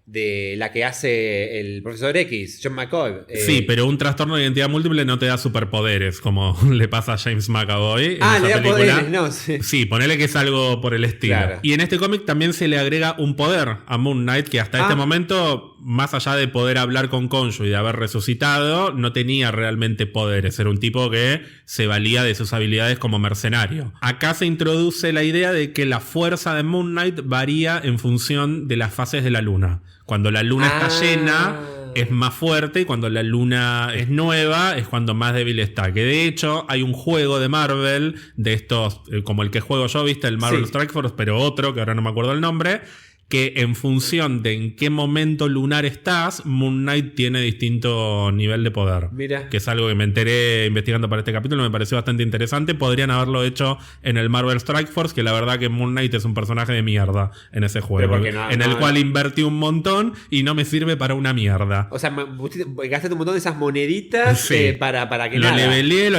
de la que hace el profesor X, John McCall. Sí, pero un trastorno de identidad múltiple no te da superpoderes, como le pasa a James McAvoy en le esa da película. poderes, no, sí. Sí, ponele que es algo por el estilo. Claro. Y en este cómic también se le agrega un poder a Moon Knight, que hasta este momento, más allá de poder hablar con Khonshu y de haber resucitado, no tenía realmente poderes. Era un tipo que se valía de sus habilidades como mercenario. Acá se introduce la idea de que la fuerza de Moon Knight varía en función de las fases de la luna. Cuando la luna está llena, es más fuerte, y cuando la luna es nueva, es cuando más débil está. Que de hecho, hay un juego de Marvel, de estos, como el que juego yo, ¿viste? El Marvel Strike Force, pero otro, que ahora no me acuerdo el nombre, que en función de en qué momento lunar estás, Moon Knight tiene distinto nivel de poder. Mira. Que es algo que me enteré investigando para este capítulo, me pareció bastante interesante. Podrían haberlo hecho en el Marvel Strike Force, que la verdad que Moon Knight es un personaje de mierda en ese juego. En el cual invertí un montón y no me sirve para una mierda. O sea, gastaste un montón de esas moneditas para que lo nada.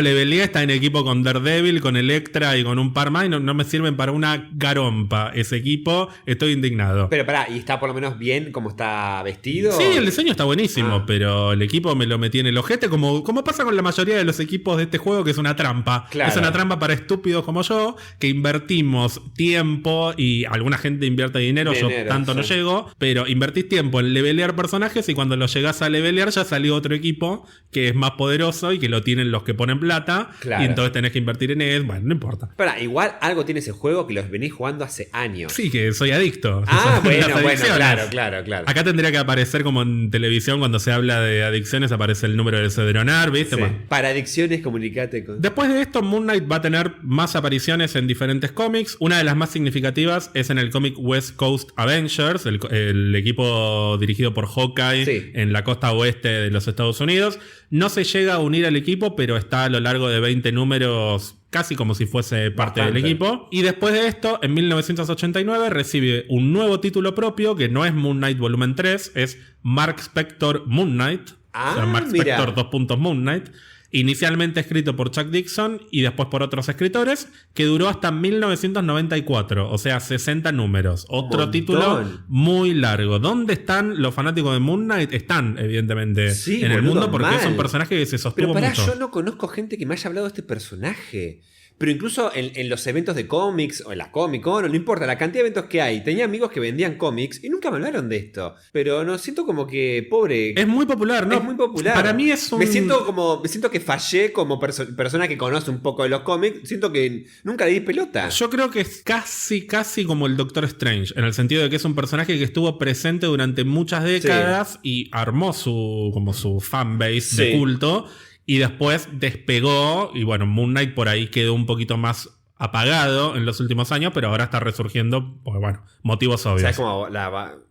leveleé, está en equipo con Daredevil, con Elektra y con un par más, y no me sirven para una garompa ese equipo. Estoy indignado. Pero pará, ¿y está por lo menos bien como está vestido? Sí, el diseño está buenísimo, pero el equipo me lo metí en el ojete, como pasa con la mayoría de los equipos de este juego, que es una trampa. Claro. Es una trampa para estúpidos como yo, que invertimos tiempo y alguna gente invierte dinero, yo tanto no llego, pero invertís tiempo en levelear personajes y cuando los llegás a levelear ya salió otro equipo que es más poderoso y que lo tienen los que ponen plata, Claro. y entonces tenés que invertir en él. Bueno, no importa. Pará, igual algo tiene ese juego que los venís jugando hace años. Sí, que soy adicto. Bueno, Las adicciones. claro. Acá tendría que aparecer, como en televisión, cuando se habla de adicciones, aparece el número del Cedronar, ¿viste? Sí. Bueno. Para adicciones, comunicate con... Después de esto, Moon Knight va a tener más apariciones en diferentes cómics. Una de las más significativas es en el cómic West Coast Avengers, el equipo dirigido por Hawkeye en la costa oeste de los Estados Unidos. No se llega a unir al equipo, pero está a lo largo de 20 números, casi como si fuese parte del equipo. Y después de esto, en 1989, recibe un nuevo título propio, que no es Moon Knight Volumen 3, es Mark Spector Moon Knight. O sea, Mark Spector Moon Knight. Inicialmente escrito por Chuck Dixon y después por otros escritores, que duró hasta 1994, o sea, 60 números. Otro título muy largo. ¿Dónde están los fanáticos de Moon Knight? Están, evidentemente, en el mundo, porque es un personaje que se sostuvo mucho. Yo no conozco gente que me haya hablado de este personaje. Pero incluso en los eventos de cómics, o en la Comic Con, o no importa, la cantidad de eventos que hay. Tenía amigos que vendían cómics y nunca me hablaron de esto. Pero no siento como que, pobre... Es muy popular, ¿no? Es muy popular. Para mí es un... Me siento que fallé como persona que conoce un poco de los cómics. Siento que nunca le di pelota. Yo creo que es casi como el Doctor Strange, en el sentido de que es un personaje que estuvo presente durante muchas décadas y armó su fanbase de culto. Y después despegó, y bueno, Moon Knight por ahí quedó un poquito más apagado en los últimos años, pero ahora está resurgiendo, porque bueno, motivos obvios. O sea, es como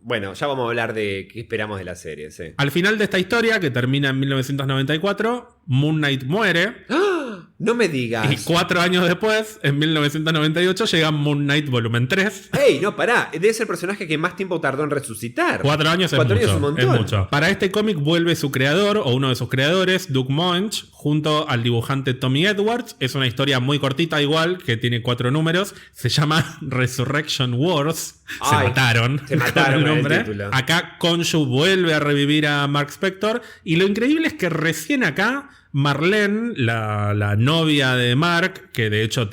bueno, ya vamos a hablar de qué esperamos de la serie, sí. Al final de esta historia, que termina en 1994, Moon Knight muere. No me digas. Y 4 años después, en 1998, llega Moon Knight Volumen 3. ¡Ey! No, pará. Debe ser el personaje que más tiempo tardó en resucitar. 4 años es mucho. Es mucho. Para este cómic vuelve su creador, o uno de sus creadores, Doug Moench, junto al dibujante Tommy Edwards. Es una historia muy cortita igual, que tiene 4 números. Se llama Resurrection Wars. Se mataron el nombre. título. Acá Khonshu vuelve a revivir a Mark Spector. Y lo increíble es que recién acá Marlene, la novia de Mark, que de hecho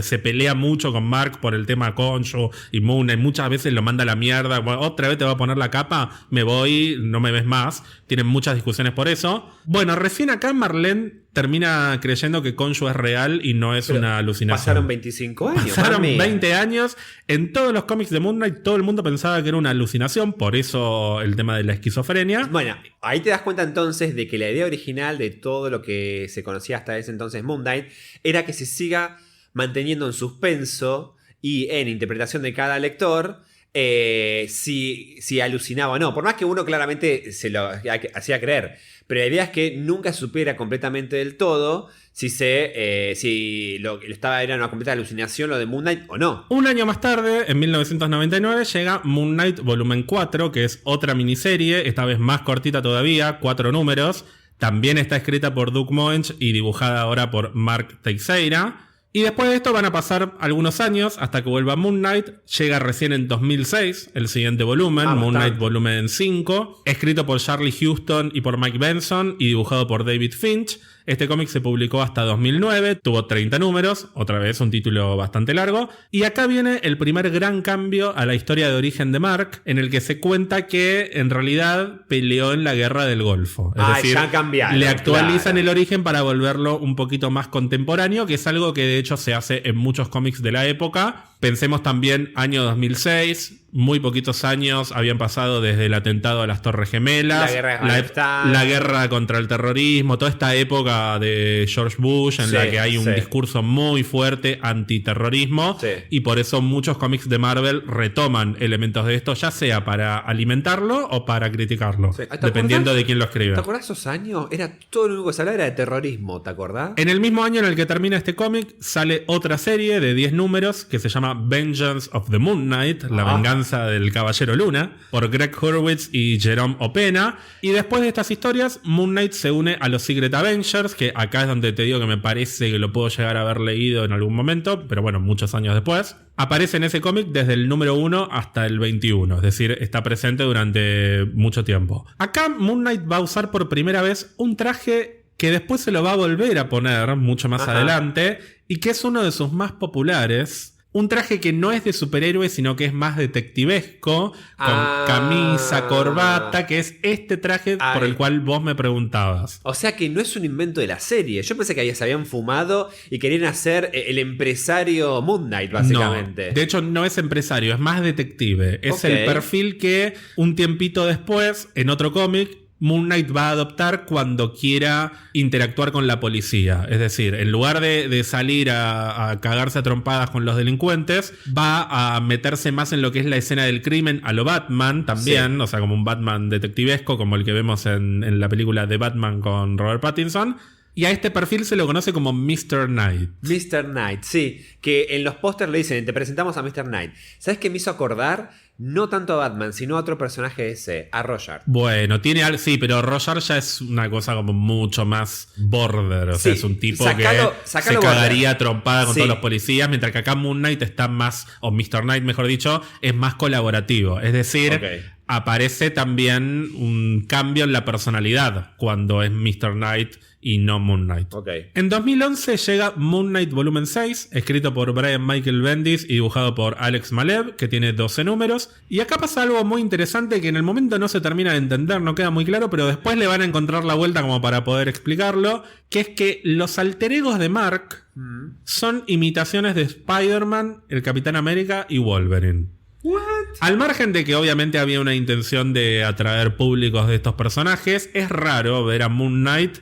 se pelea mucho con Mark por el tema Khonshu y Moon, y muchas veces lo manda a la mierda. Bueno, otra vez te voy a poner la capa, me voy, no me ves más. Tienen muchas discusiones por eso. Bueno, recién acá Marlene termina creyendo que Khonshu es real y no es una alucinación. Pasaron 25 años. Pasaron 20 años. En todos los cómics de Moon Knight todo el mundo pensaba que era una alucinación, por eso el tema de la esquizofrenia. Bueno, ahí te das cuenta entonces de que la idea original de todo lo que se conocía hasta ese entonces Moon Knight era que se siga manteniendo en suspenso y en interpretación de cada lector si alucinaba o no. Por más que uno claramente se lo hacía creer. Pero la idea es que nunca se supiera completamente del todo si lo que estaba era una completa alucinación lo de Moon Knight o no. Un año más tarde, en 1999, llega Moon Knight Volumen 4, que es otra miniserie, esta vez más cortita todavía, 4 números. También está escrita por Doug Moench y dibujada ahora por Mark Teixeira. Y después de esto van a pasar algunos años hasta que vuelva Moon Knight. Llega recién en 2006 el siguiente volumen, Moon Knight Volumen 5, escrito por Charlie Huston y por Mike Benson y dibujado por David Finch. Este cómic se publicó hasta 2009, tuvo 30 números, otra vez un título bastante largo. Y acá viene el primer gran cambio a la historia de origen de Mark, en el que se cuenta que en realidad peleó en la Guerra del Golfo. Es decir, ya cambiaron, le actualizan el origen para volverlo un poquito más contemporáneo, que es algo que de hecho se hace en muchos cómics de la época. Pensemos también año 2006, muy poquitos años habían pasado desde el atentado a las Torres Gemelas, la guerra contra el terrorismo, toda esta época de George Bush en la que hay un discurso muy fuerte antiterrorismo, y por eso muchos cómics de Marvel retoman elementos de esto, ya sea para alimentarlo o para criticarlo, dependiendo de quién lo escribe. ¿Te acordás esos años? Era todo lo único que se hablaba era de terrorismo, ¿te acordás? En el mismo año en el que termina este cómic sale otra serie de 10 números que se llama Vengeance of the Moon Knight, la venganza del Caballero Luna, por Greg Hurwitz y Jerome Opena. Y después de estas historias, Moon Knight se une a los Secret Avengers, que acá es donde te digo que me parece que lo puedo llegar a haber leído en algún momento, pero bueno, muchos años después. Aparece en ese cómic desde el número 1 hasta el 21, es decir, está presente durante mucho tiempo. Acá Moon Knight va a usar por primera vez un traje que después se lo va a volver a poner mucho más adelante, y que es uno de sus más populares. Un traje que no es de superhéroe, sino que es más detectivesco, con camisa, corbata, que es este traje por el cual vos me preguntabas. O sea que no es un invento de la serie. Yo pensé que se habían fumado y querían hacer el empresario Moon Knight, básicamente. No, de hecho no es empresario, es más detective. Es el perfil que un tiempito después, en otro cómic, Moon Knight va a adoptar cuando quiera interactuar con la policía. Es decir, en lugar de salir a cagarse a trompadas con los delincuentes, va a meterse más en lo que es la escena del crimen a lo Batman también, o sea, como un Batman detectivesco, como el que vemos en la película de Batman con Robert Pattinson. Y a este perfil se lo conoce como Mr. Knight. Mr. Knight, sí. Que en los pósters le dicen, te presentamos a Mr. Knight. ¿Sabes qué me hizo acordar? No tanto a Batman, sino a otro personaje ese, a Roger. Bueno, tiene algo, sí, pero Roger ya es una cosa como mucho más border. O sea, es un tipo que se cagaría trompada con todos los policías, mientras que acá Moon Knight está más, o Mr. Knight mejor dicho, es más colaborativo. Es decir, aparece también un cambio en la personalidad cuando es Mr. Knight y no Moon Knight. En 2011 llega Moon Knight Volumen 6, escrito por Brian Michael Bendis y dibujado por Alex Malev, que tiene 12 números. Y acá pasa algo muy interesante que en el momento no se termina de entender, no queda muy claro, pero después le van a encontrar la vuelta como para poder explicarlo, que es que los alter egos de Mark son imitaciones de Spider-Man, el Capitán América y Wolverine. ¿What? Al margen de que obviamente había una intención de atraer públicos de estos personajes, es raro ver a Moon Knight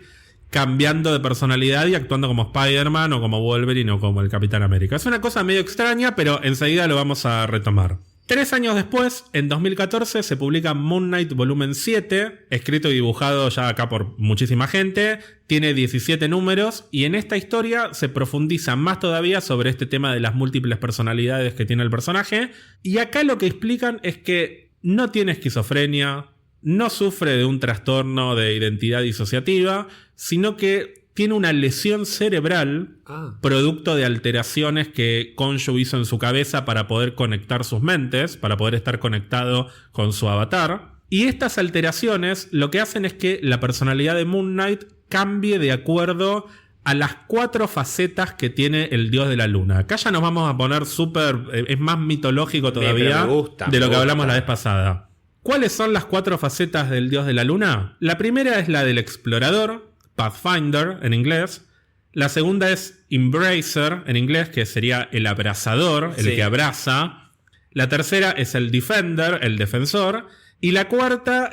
cambiando de personalidad y actuando como Spider-Man o como Wolverine o como el Capitán América. Es una cosa medio extraña, pero enseguida lo vamos a retomar. 3 años después, en 2014, se publica Moon Knight Volumen 7, escrito y dibujado ya acá por muchísima gente. Tiene 17 números y en esta historia se profundiza más todavía sobre este tema de las múltiples personalidades que tiene el personaje. Y acá lo que explican es que no tiene esquizofrenia, no sufre de un trastorno de identidad disociativa, sino que tiene una lesión cerebral producto de alteraciones que Khonshu hizo en su cabeza para poder conectar sus mentes, para poder estar conectado con su avatar. Y estas alteraciones lo que hacen es que la personalidad de Moon Knight cambie de acuerdo a las 4 facetas que tiene el dios de la luna. Acá ya nos vamos a poner súper... es más mitológico todavía de lo que hablamos la vez pasada. ¿Cuáles son las 4 facetas del dios de la luna? La primera es la del explorador, Pathfinder en inglés. La segunda es Embracer en inglés, que sería el abrazador, el que abraza. La tercera es el Defender, el defensor. Y la cuarta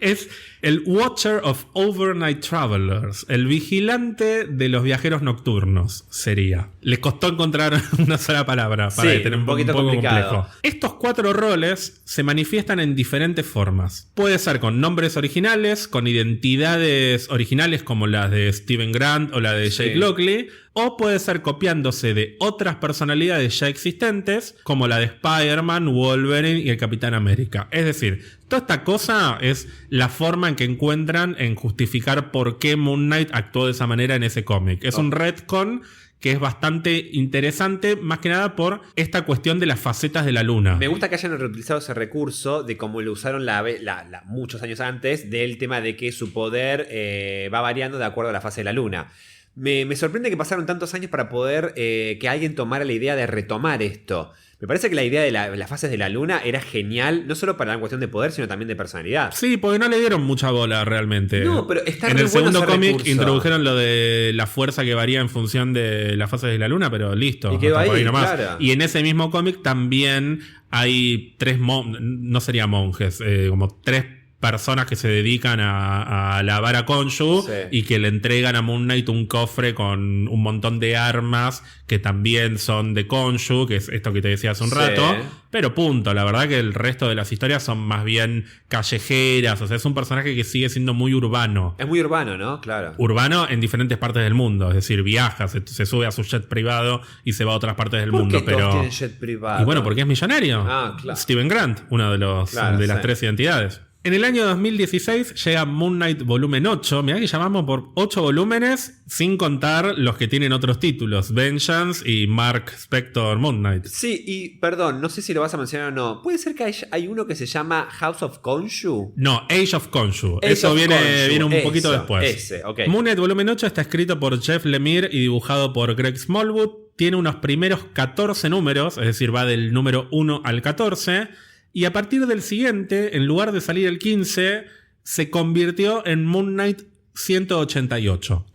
es El Watcher of Overnight Travelers, el vigilante de los viajeros nocturnos sería. Les costó encontrar una sola palabra para tener un poco complejo. Estos 4 roles se manifiestan en diferentes formas. Puede ser con nombres originales, con identidades originales como las de Steven Grant o la de Jake Lockley, o puede ser copiándose de otras personalidades ya existentes, como la de Spider-Man, Wolverine y el Capitán América. Es decir, toda esta cosa es la forma en que encuentran en justificar por qué Moon Knight actuó de esa manera en ese cómic. Es un retcon que es bastante interesante, más que nada por esta cuestión de las facetas de la luna. Me gusta que hayan reutilizado ese recurso de cómo lo usaron muchos años antes, del tema de que su poder va variando de acuerdo a la fase de la luna. Me sorprende que pasaron tantos años para poder que alguien tomara la idea de retomar esto. Me parece que la idea de las fases de la luna era genial, no solo para la cuestión de poder, sino también de personalidad. Sí, porque no le dieron mucha bola realmente. No, pero está en re el bueno segundo ese cómic recurso. Introdujeron lo de la fuerza que varía en función de las fases de la luna, pero listo. Y quedó hasta por ahí nomás. claro. Y en ese mismo cómic también hay 3 no serían monjes, como 3 personas que se dedican a alabar a Khonshu y que le entregan a Moon Knight un cofre con un montón de armas que también son de Khonshu, que es esto que te decía hace un rato. Pero punto, la verdad que el resto de las historias son más bien callejeras, o sea, es un personaje que sigue siendo muy urbano. Es muy urbano, ¿no? Claro. Urbano en diferentes partes del mundo, es decir, viaja, se sube a su jet privado y se va a otras partes del mundo. ¿Por qué todos tienen jet privado? Y bueno, porque es millonario. Ah, claro. Steven Grant, uno de las 3 identidades. En el año 2016 llega Moon Knight volumen 8. Mirá que llamamos por 8 volúmenes sin contar los que tienen otros títulos. Vengeance y Mark Spector Moon Knight. Sí, y perdón, no sé si lo vas a mencionar o no. ¿Puede ser que hay uno que se llama House of Khonshu? No, Age of Khonshu. Eso viene un poquito después. Okay. Moon Knight volumen 8 está escrito por Jeff Lemire y dibujado por Greg Smallwood. Tiene unos primeros 14 números, es decir, va del número 1 al 14. Y a partir del siguiente, en lugar de salir el 15, se convirtió en Moon Knight 188.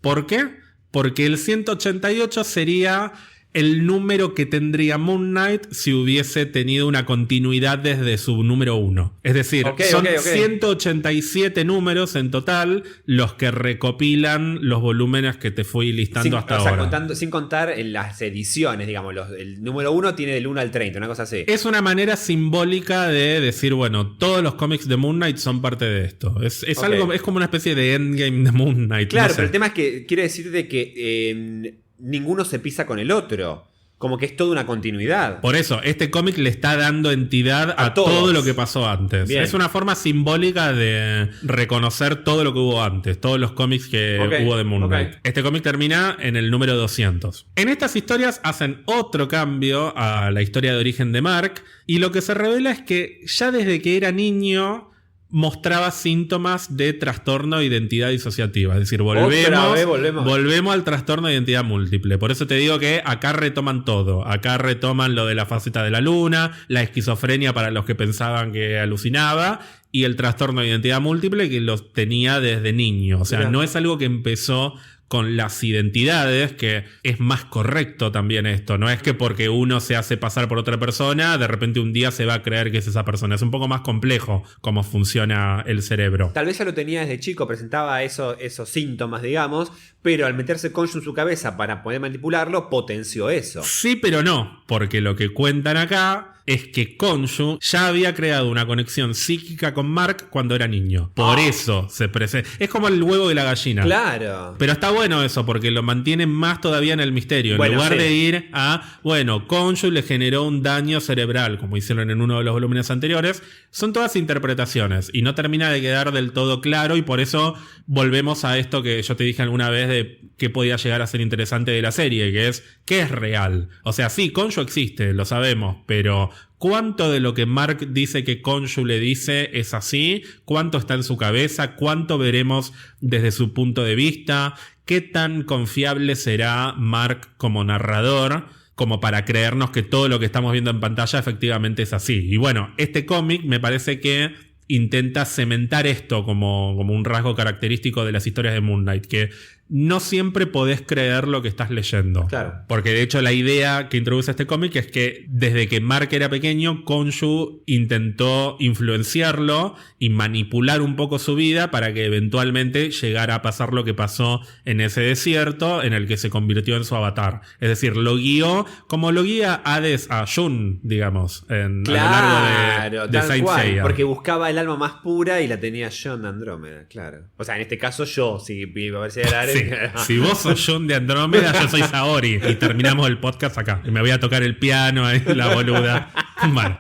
¿Por qué? Porque el 188 sería el número que tendría Moon Knight si hubiese tenido una continuidad desde su número 1. Es decir, son 187 números en total los que recopilan los volúmenes que te fui listando hasta ahora. Sin contar en las ediciones, digamos. El número 1 tiene del 1 al 30, una cosa así. Es una manera simbólica de decir, bueno, todos los cómics de Moon Knight son parte de esto. Es algo, es como una especie de endgame de Moon Knight. Claro, no sé. pero el tema es que quiere decir de que ninguno se pisa con el otro. Como que es toda una continuidad. Por eso, este cómic le está dando entidad a todo lo que pasó antes. Bien. Es una forma simbólica de reconocer todo lo que hubo antes, todos los cómics que hubo de Moon Knight. Este cómic termina en el número 200. En estas historias hacen otro cambio a la historia de origen de Mark, y lo que se revela es que ya desde que era niño mostraba síntomas de trastorno de identidad disociativa. Es decir, volvemos al trastorno de identidad múltiple. Por eso te digo que acá retoman todo. Acá retoman lo de la faceta de la luna, la esquizofrenia para los que pensaban que alucinaba, y el trastorno de identidad múltiple que los tenía desde niño. O sea, no es algo que empezó con las identidades, que es más correcto también esto. No es que porque uno se hace pasar por otra persona, de repente un día se va a creer que es esa persona. Es un poco más complejo cómo funciona el cerebro. Tal vez ya lo tenía desde chico, presentaba esos síntomas, digamos, pero al meterse Khonshu en su cabeza para poder manipularlo, potenció eso. Sí, pero no, porque lo que cuentan acá es que Khonshu ya había creado una conexión psíquica con Mark cuando era niño. Por eso se presenta. Es como el huevo y la gallina. Claro. Pero está bueno eso, porque lo mantiene más todavía en el misterio. En lugar de ir a, Khonshu le generó un daño cerebral, como hicieron en uno de los volúmenes anteriores. Son todas interpretaciones y no termina de quedar del todo claro, y por eso volvemos a esto que yo te dije alguna vez de qué podía llegar a ser interesante de la serie, que es ¿qué es real? O sea, sí, Khonshu existe, lo sabemos, pero ¿cuánto de lo que Mark dice que Khonshu le dice es así? ¿Cuánto está en su cabeza? ¿Cuánto veremos desde su punto de vista? ¿Qué tan confiable será Mark como narrador como para creernos que todo lo que estamos viendo en pantalla efectivamente es así? Y bueno, este cómic me parece que intenta cementar esto como un rasgo característico de las historias de Moon Knight, que no siempre podés creer lo que estás leyendo. Claro. Porque de hecho la idea que introduce este cómic es que desde que Mark era pequeño, Khonshu intentó influenciarlo y manipular un poco su vida para que eventualmente llegara a pasar lo que pasó en ese desierto en el que se convirtió en su avatar. Es decir, lo guió como lo guía Hades a Jun, digamos, a lo largo de Saint Seiya. Porque buscaba el alma más pura y la tenía John de Andrómeda, claro. O sea, en este caso yo, si a ver si era Ares. Sí. Si vos sos John de Andrómeda, yo soy Saori. Y terminamos el podcast acá. Y me voy a tocar el piano ahí, la boluda. Vale.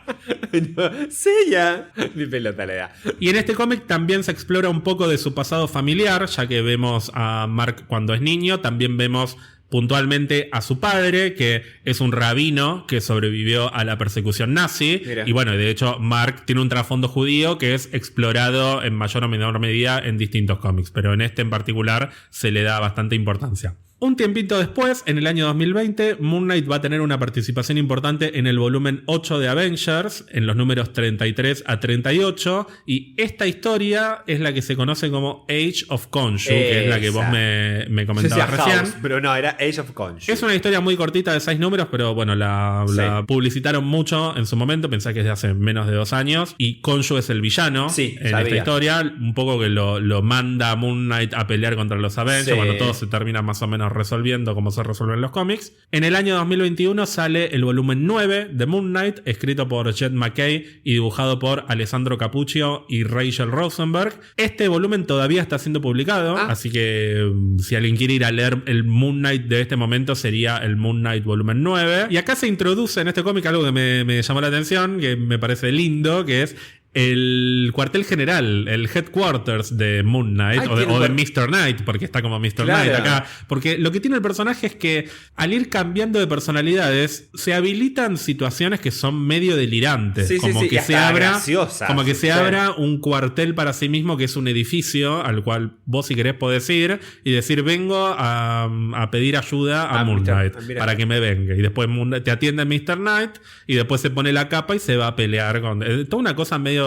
No, Seiya. Mi pelota le da. Y en este cómic también se explora un poco de su pasado familiar, ya que vemos a Mark cuando es niño, también vemos puntualmente a su padre, que es un rabino que sobrevivió a la persecución nazi. Mira. Y bueno, de hecho, Mark tiene un trasfondo judío que es explorado en mayor o menor medida en distintos cómics, pero en este en particular se le da bastante importancia. Un tiempito después, en el año 2020, Moon Knight va a tener una participación importante en el volumen 8 de Avengers, en los números 33 a 38, y esta historia es la que se conoce como Age of Khonshu, que es la que vos me comentabas recién. House, pero no, era Age of Khonshu. Es una historia muy cortita de 6 números, pero bueno, la publicitaron mucho en su momento, pensé que es de hace menos de 2 años, y Khonshu es el villano en esta historia, un poco que lo manda a Moon Knight a pelear contra los Avengers, cuando todo se termina más o menos resolviendo como se resuelven los cómics. En el año 2021 sale el volumen 9 de Moon Knight, escrito por Jed MacKay y dibujado por Alessandro Cappuccio y Rachel Rosenberg. Este volumen todavía está siendo publicado, así que si alguien quiere ir a leer el Moon Knight de este momento, sería el Moon Knight volumen 9. Y acá se introduce en este cómic algo que me llamó la atención, que me parece lindo, que es el cuartel general, el headquarters de Moon Knight, o de Mr. Knight, porque está como Mr. Knight acá. Porque lo que tiene el personaje es que al ir cambiando de personalidades, se habilitan situaciones que son medio delirantes. Como que se abra un cuartel para sí mismo, que es un edificio al cual vos, si querés, podés ir y decir: vengo a pedir ayuda a Moon Knight para que me venga. Y después te atiende Mr. Knight y después se pone la capa y se va a pelear con toda una cosa medio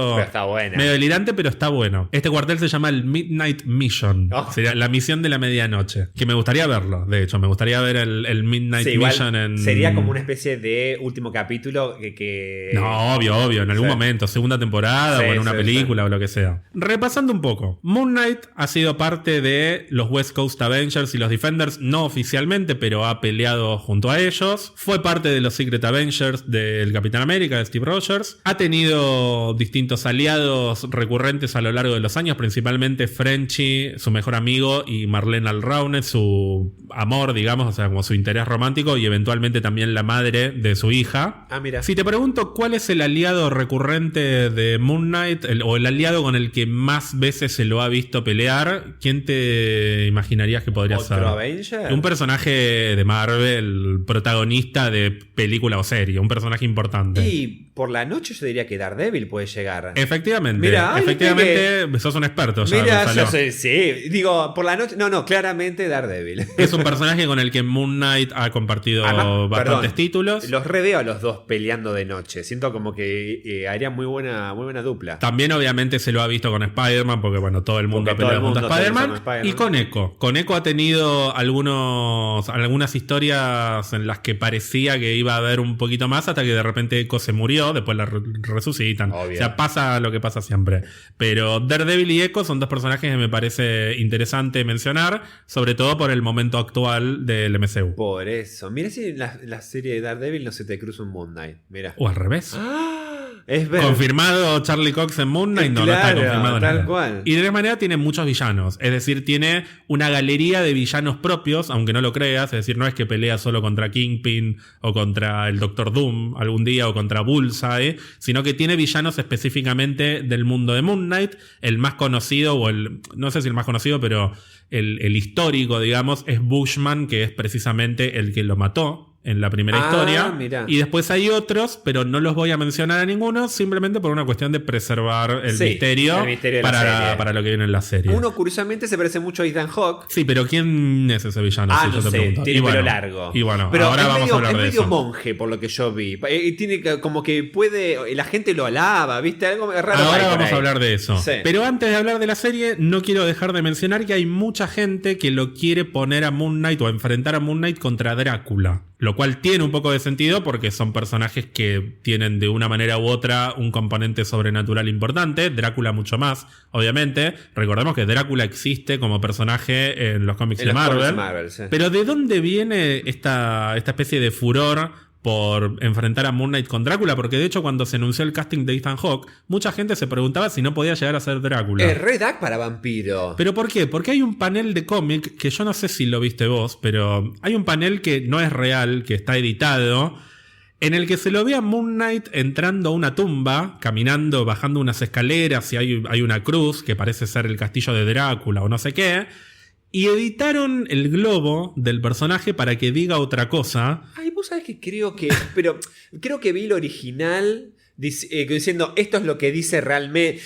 delirante, pero está bueno. Este cuartel se llama el Midnight Mission. Sería la misión de la medianoche. Que me gustaría verlo, de hecho. Me gustaría ver el Midnight Mission en... Sería como una especie de último capítulo que... No, obvio. En algún momento. Segunda temporada o en una película o lo que sea. Repasando un poco. Moon Knight ha sido parte de los West Coast Avengers y los Defenders, no oficialmente, pero ha peleado junto a ellos. Fue parte de los Secret Avengers del Capitán América, de Steve Rogers. Ha tenido distintos aliados recurrentes a lo largo de los años, principalmente Frenchie, su mejor amigo, y Marlene Alraune, su amor, digamos, o sea, como su interés romántico, y eventualmente también la madre de su hija. Mira. Si te pregunto cuál es el aliado recurrente de Moon Knight, o el aliado con el que más veces se lo ha visto pelear, ¿quién te imaginarías que podría ser? ¿Otro Avenger? Un personaje de Marvel, protagonista de película o serie, un personaje importante. Y por la noche yo diría que Daredevil puede llegar. Efectivamente. Mira, sos un experto. Ya mira, yo sé, sí. Digo, por la noche. No, claramente Daredevil. Es un personaje con el que Moon Knight ha compartido bastantes títulos. Los reveo a los dos peleando de noche. Siento como que harían muy buena dupla. También, obviamente, se lo ha visto con Spider-Man, porque bueno, todo el mundo ha peleado junto a Spider-Man. Y con Echo. Con Echo ha tenido algunas historias en las que parecía que iba a haber un poquito más, hasta que de repente Echo se murió, después la resucitan. Obvio. O sea, pasa lo que pasa siempre. Pero Daredevil y Echo son dos personajes que me parece interesante mencionar, sobre todo por el momento actual del MCU. Por eso. Mira si en la serie de Daredevil no se te cruza un Moon Knight. Mira. O al revés. Es verdad. ¿Confirmado Charlie Cox en Moon Knight? No está confirmado tal nada. Cual. Y de alguna manera tiene muchos villanos. Es decir, tiene una galería de villanos propios, aunque no lo creas. Es decir, no es que pelea solo contra Kingpin o contra el Doctor Doom algún día o contra Bullseye, sino que tiene villanos específicamente del mundo de Moon Knight. El más conocido, no sé si el más conocido, pero el histórico, digamos, es Bushman, que es precisamente el que lo mató en la primera historia. Mirá. Y después hay otros, pero no los voy a mencionar a ninguno, simplemente por una cuestión de preservar el misterio de para lo que viene en la serie. Uno, curiosamente, se parece mucho a Ethan Hawke. Sí, pero ¿quién es ese villano? No sé, tiene pelo largo. Y bueno, pero ahora vamos a hablar de eso. Es medio monje, por lo que yo vi. Tiene como que puede... La gente lo alaba, ¿viste? Algo raro. Ahora vamos a hablar de eso. Sí. Pero antes de hablar de la serie, no quiero dejar de mencionar que hay mucha gente que lo quiere poner a Moon Knight o a enfrentar a Moon Knight contra Drácula. Lo cual tiene un poco de sentido porque son personajes que tienen de una manera u otra un componente sobrenatural importante. Drácula mucho más, obviamente. Recordemos que Drácula existe como personaje en los cómics de Marvel. Sí. Pero ¿de dónde viene esta especie de furor por enfrentar a Moon Knight con Drácula? Porque de hecho cuando se anunció el casting de Ethan Hawke, mucha gente se preguntaba si no podía llegar a ser Drácula. Es re dark para vampiro. ¿Pero por qué? Porque hay un panel de cómic que yo no sé si lo viste vos, pero hay un panel que no es real, que está editado, en el que se lo ve a Moon Knight entrando a una tumba, caminando, bajando unas escaleras y hay una cruz que parece ser el castillo de Drácula o no sé qué. Y editaron el globo del personaje para que diga otra cosa. Ay, vos sabés que creo que vi el original diciendo esto es lo que dice realmente.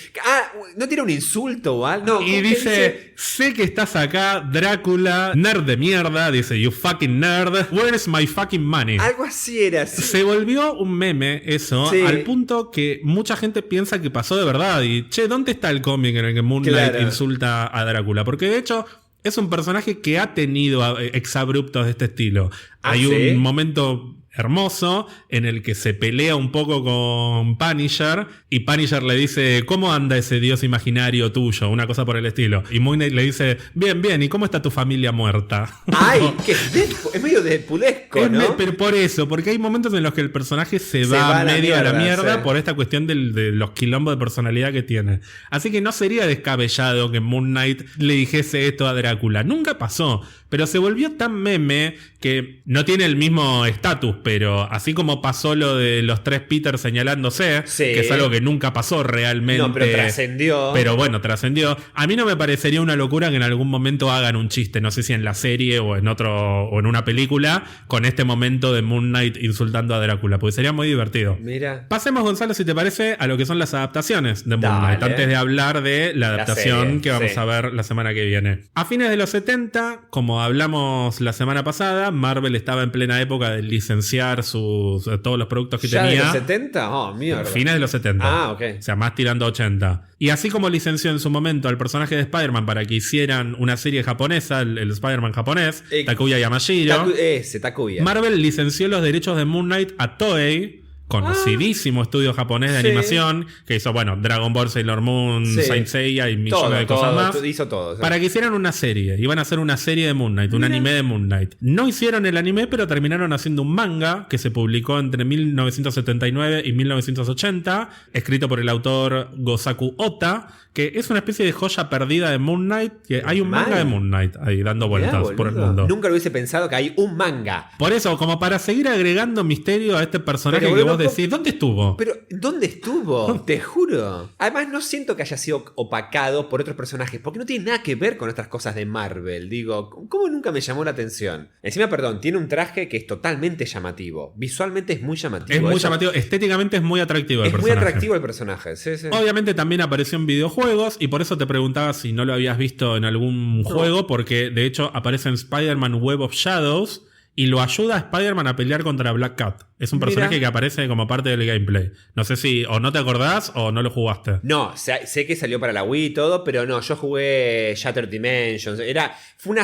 ¿No tiene un insulto o algo? No, y dice, sé que estás acá, Drácula, nerd de mierda. Dice, you fucking nerd, where's my fucking money? Algo así era. Sí. Se volvió un meme eso, sí, al punto que mucha gente piensa que pasó de verdad. Y, che, ¿dónde está el cómic en el que Moon Knight insulta a Drácula? Porque de hecho... es un personaje que ha tenido exabruptos de este estilo. Hay un momento hermoso en el que se pelea un poco con Punisher y Punisher le dice, ¿cómo anda ese dios imaginario tuyo? Una cosa por el estilo. Y Moon Knight le dice, bien, bien, ¿y cómo está tu familia muerta? ¡Ay! Que es medio deadpoolesco, ¿no? Pero por eso, porque hay momentos en los que el personaje se va medio a la mierda por esta cuestión de los quilombos de personalidad que tiene. Así que no sería descabellado que Moon Knight le dijese esto a Drácula. Nunca pasó, pero se volvió tan meme que no tiene el mismo estatus, pero así como pasó lo de los 3 Peter señalándose, que es algo que nunca pasó realmente. No, pero trascendió. Pero bueno, trascendió. A mí no me parecería una locura que en algún momento hagan un chiste, no sé si en la serie o en una película, con este momento de Moon Knight insultando a Drácula, porque sería muy divertido. Mira. Pasemos, Gonzalo, si te parece, a lo que son las adaptaciones de Moon Knight, antes de hablar de la adaptación que vamos a ver la semana que viene. A fines de los 70, como hablamos la semana pasada, Marvel estaba en plena época de licenciar todos los productos que tenía. ¿Ya de los 70? Oh, mierda. Fines de los 70. Ah, ok. O sea, más tirando a 80. Y así como licenció en su momento al personaje de Spider-Man para que hicieran una serie japonesa, el Spider-Man japonés, Takuya Yamashiro. Takuya. Marvel licenció los derechos de Moon Knight a Toei, conocidísimo estudio japonés de animación, que hizo, Dragon Ball, Sailor Moon, Saint Seiya y millones de cosas más. Hizo todo. ¿Sí? Para que hicieran una serie. Iban a hacer una serie de Moon Knight, un anime de Moon Knight. No hicieron el anime, pero terminaron haciendo un manga que se publicó entre 1979 y 1980, escrito por el autor Gosaku Ota, que es una especie de joya perdida de Moon Knight. Que hay un manga de Moon Knight ahí dando vueltas por el mundo. Nunca lo hubiese pensado que hay un manga. Por eso, como para seguir agregando misterio a este personaje que vos decís, ¿dónde estuvo? Pero, ¿dónde estuvo? Te juro. Además, no siento que haya sido opacado por otros personajes, porque no tiene nada que ver con otras cosas de Marvel. Digo, ¿cómo nunca me llamó la atención? Encima, perdón, tiene un traje que es totalmente llamativo. Visualmente es muy llamativo. Es muy llamativo. Estéticamente es muy atractivo el personaje. Es muy atractivo el personaje, sí. Obviamente también apareció en videojuegos, y por eso te preguntaba si no lo habías visto en algún juego, porque de hecho aparece en Spider-Man Web of Shadows y lo ayuda a Spider-Man a pelear contra Black Cat. Es un personaje que aparece como parte del gameplay. No sé si o no te acordás o no lo jugaste. No, sé que salió para la Wii y todo, pero no, yo jugué Shattered Dimensions. Pero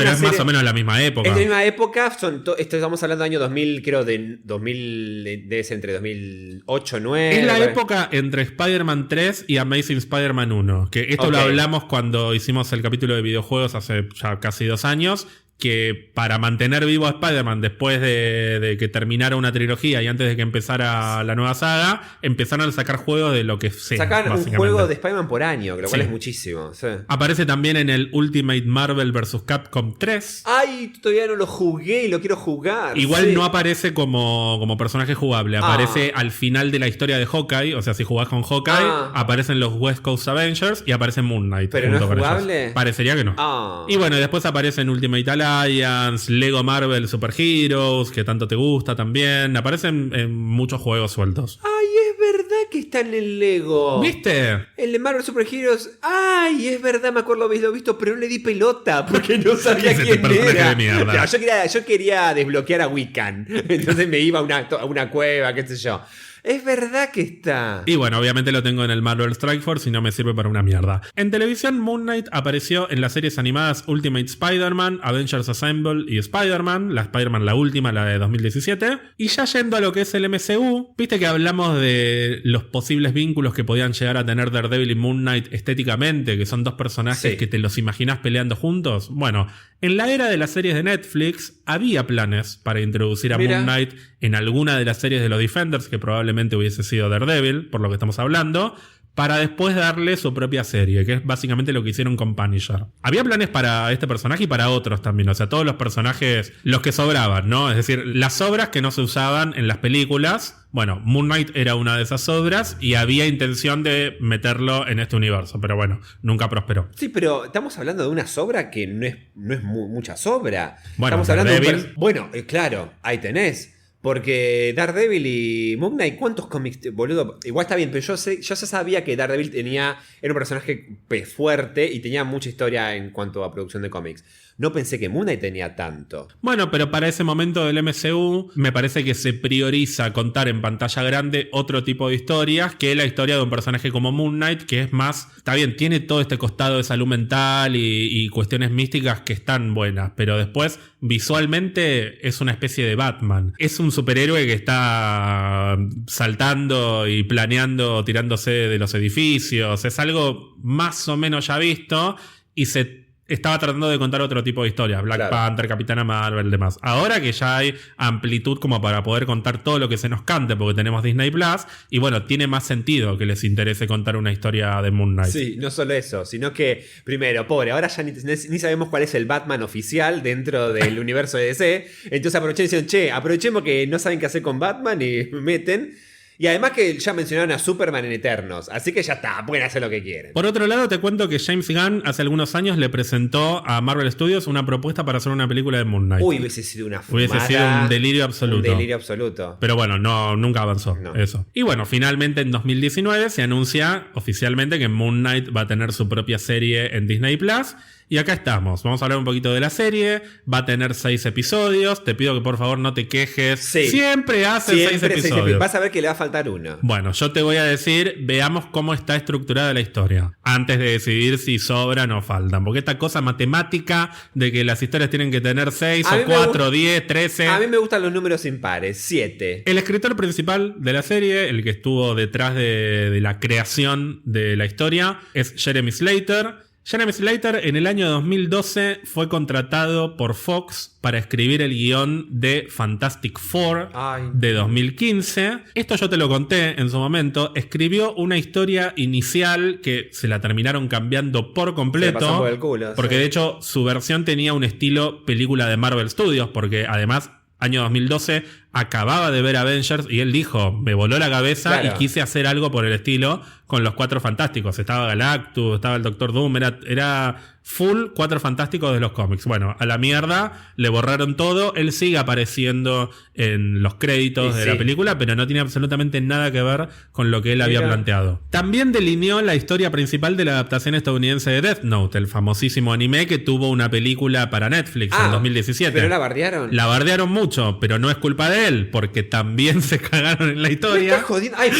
es más o menos la misma época. Es la misma época, estamos hablando del año 2000, creo, de 2000, debe ser entre 2008, 2009. Es la época entre Spider-Man 3 y Amazing Spider-Man 1. Que esto lo hablamos cuando hicimos el capítulo de videojuegos hace ya casi 2 años. Que para mantener vivo a Spider-Man después de que terminara una trilogía y antes de que empezara la nueva saga, empezaron a sacar juegos de lo que sea. Sacan un juego de Spider-Man por año, lo cual es muchísimo. Sí. Aparece también en el Ultimate Marvel vs. Capcom 3. Ay, todavía no lo jugué y lo quiero jugar. Igual no aparece como personaje jugable, aparece al final de la historia de Hawkeye. O sea, si jugás con Hawkeye, aparecen los West Coast Avengers y aparece Moon Knight. ¿Pero no es jugable? Parecería que no. Y bueno, después aparece en Ultimate Alliance, Giants, Lego Marvel Super Heroes, que tanto te gusta también. Aparecen en muchos juegos sueltos. ¡Ay, es verdad que está en el Lego! ¿Viste? El de Marvel Super Heroes. ¡Ay, es verdad! Me acuerdo haberlo visto, pero no le di pelota porque no sabía quién era. De mierda. No, yo quería desbloquear a Wiccan. Entonces me iba a una cueva, qué sé yo. Es verdad que está. Y bueno, obviamente lo tengo en el Marvel Strike Force y no me sirve para una mierda. En televisión, Moon Knight apareció en las series animadas Ultimate Spider-Man, Avengers Assemble y Spider-Man. La Spider-Man, la última, la de 2017. Y ya yendo a lo que es el MCU, viste que hablamos de los posibles vínculos que podían llegar a tener Daredevil y Moon Knight estéticamente, que son dos personajes que te los imaginás peleando juntos. Bueno, en la era de las series de Netflix había planes para introducir a Moon Knight en alguna de las series de los Defenders, que probablemente hubiese sido Daredevil, por lo que estamos hablando, para después darle su propia serie, que es básicamente lo que hicieron con Punisher. Había planes para este personaje y para otros también, o sea, todos los personajes, los que sobraban, ¿no? Es decir, las obras que no se usaban en las películas. Bueno, Moon Knight era una de esas obras y había intención de meterlo en este universo, pero bueno, nunca prosperó. Sí, pero estamos hablando de una sobra que no es mucha sobra. Bueno, estamos hablando Daredevil. de bueno, claro, ahí tenés. Porque Daredevil y Moon Knight, ¿cuántos cómics, boludo? Igual está bien, pero yo ya sabía que Daredevil era un personaje fuerte y tenía mucha historia en cuanto a producción de cómics. No pensé que Moon Knight tenía tanto. Bueno, pero para ese momento del MCU me parece que se prioriza contar en pantalla grande otro tipo de historias que la historia de un personaje como Moon Knight, que es más, está bien, tiene todo este costado de salud mental y cuestiones místicas que están buenas, pero después visualmente es una especie de Batman. Es un superhéroe que está saltando y planeando, tirándose de los edificios. Es algo más o menos ya visto y se estaba tratando de contar otro tipo de historias. Black Panther, Capitana Marvel, demás. Ahora que ya hay amplitud como para poder contar todo lo que se nos cante, porque tenemos Disney Plus, y bueno, tiene más sentido que les interese contar una historia de Moon Knight. Sí, no solo eso, sino que, primero, pobre, ahora ya ni sabemos cuál es el Batman oficial dentro del universo de DC. Entonces aprovecharon y dicen, aprovechemos que no saben qué hacer con Batman y meten. Y además que ya mencionaron a Superman en Eternos, así que ya está, pueden hacer lo que quieren. Por otro lado, te cuento que James Gunn hace algunos años le presentó a Marvel Studios una propuesta para hacer una película de Moon Knight. Uy, hubiese sido una fumada. Hubiese sido un delirio absoluto. Un delirio absoluto. Pero bueno, nunca avanzó eso. Y bueno, finalmente en 2019 se anuncia oficialmente que Moon Knight va a tener su propia serie en Disney Plus. Y acá estamos. Vamos a hablar un poquito de la serie. Va a tener 6 episodios. Te pido que por favor no te quejes. Sí. Siempre hacen 6 episodios. Vas a ver que le va a faltar uno. Bueno, yo te voy a decir, veamos cómo está estructurada la historia. Antes de decidir si sobran o faltan. Porque esta cosa matemática de que las historias tienen que tener 6 o 4, 10, 13. A mí me gustan los números impares. 7. El escritor principal de la serie, el que estuvo detrás de la creación de la historia, es Jeremy Slater. Jeremy Slater en el año 2012 fue contratado por Fox para escribir el guión de Fantastic Four de 2015. Esto yo te lo conté en su momento. Escribió una historia inicial que se la terminaron cambiando por completo. Se le pasó por el culo, porque de hecho su versión tenía un estilo película de Marvel Studios, porque además año 2012 acababa de ver Avengers y él dijo, me voló la cabeza y quise hacer algo por el estilo con los Cuatro Fantásticos. Estaba Galactus, estaba el Doctor Doom, era full Cuatro Fantásticos de los cómics. Bueno, a la mierda, le borraron todo. Él sigue apareciendo en los créditos de la película, pero no tiene absolutamente nada que ver con lo que él había planteado. También delineó la historia principal de la adaptación estadounidense de Death Note, el famosísimo anime que tuvo una película para Netflix en 2017. ¿Pero la bardearon? La bardearon mucho, pero no es culpa de él, porque también se cagaron en la historia. Me estás jodiendo. Ay,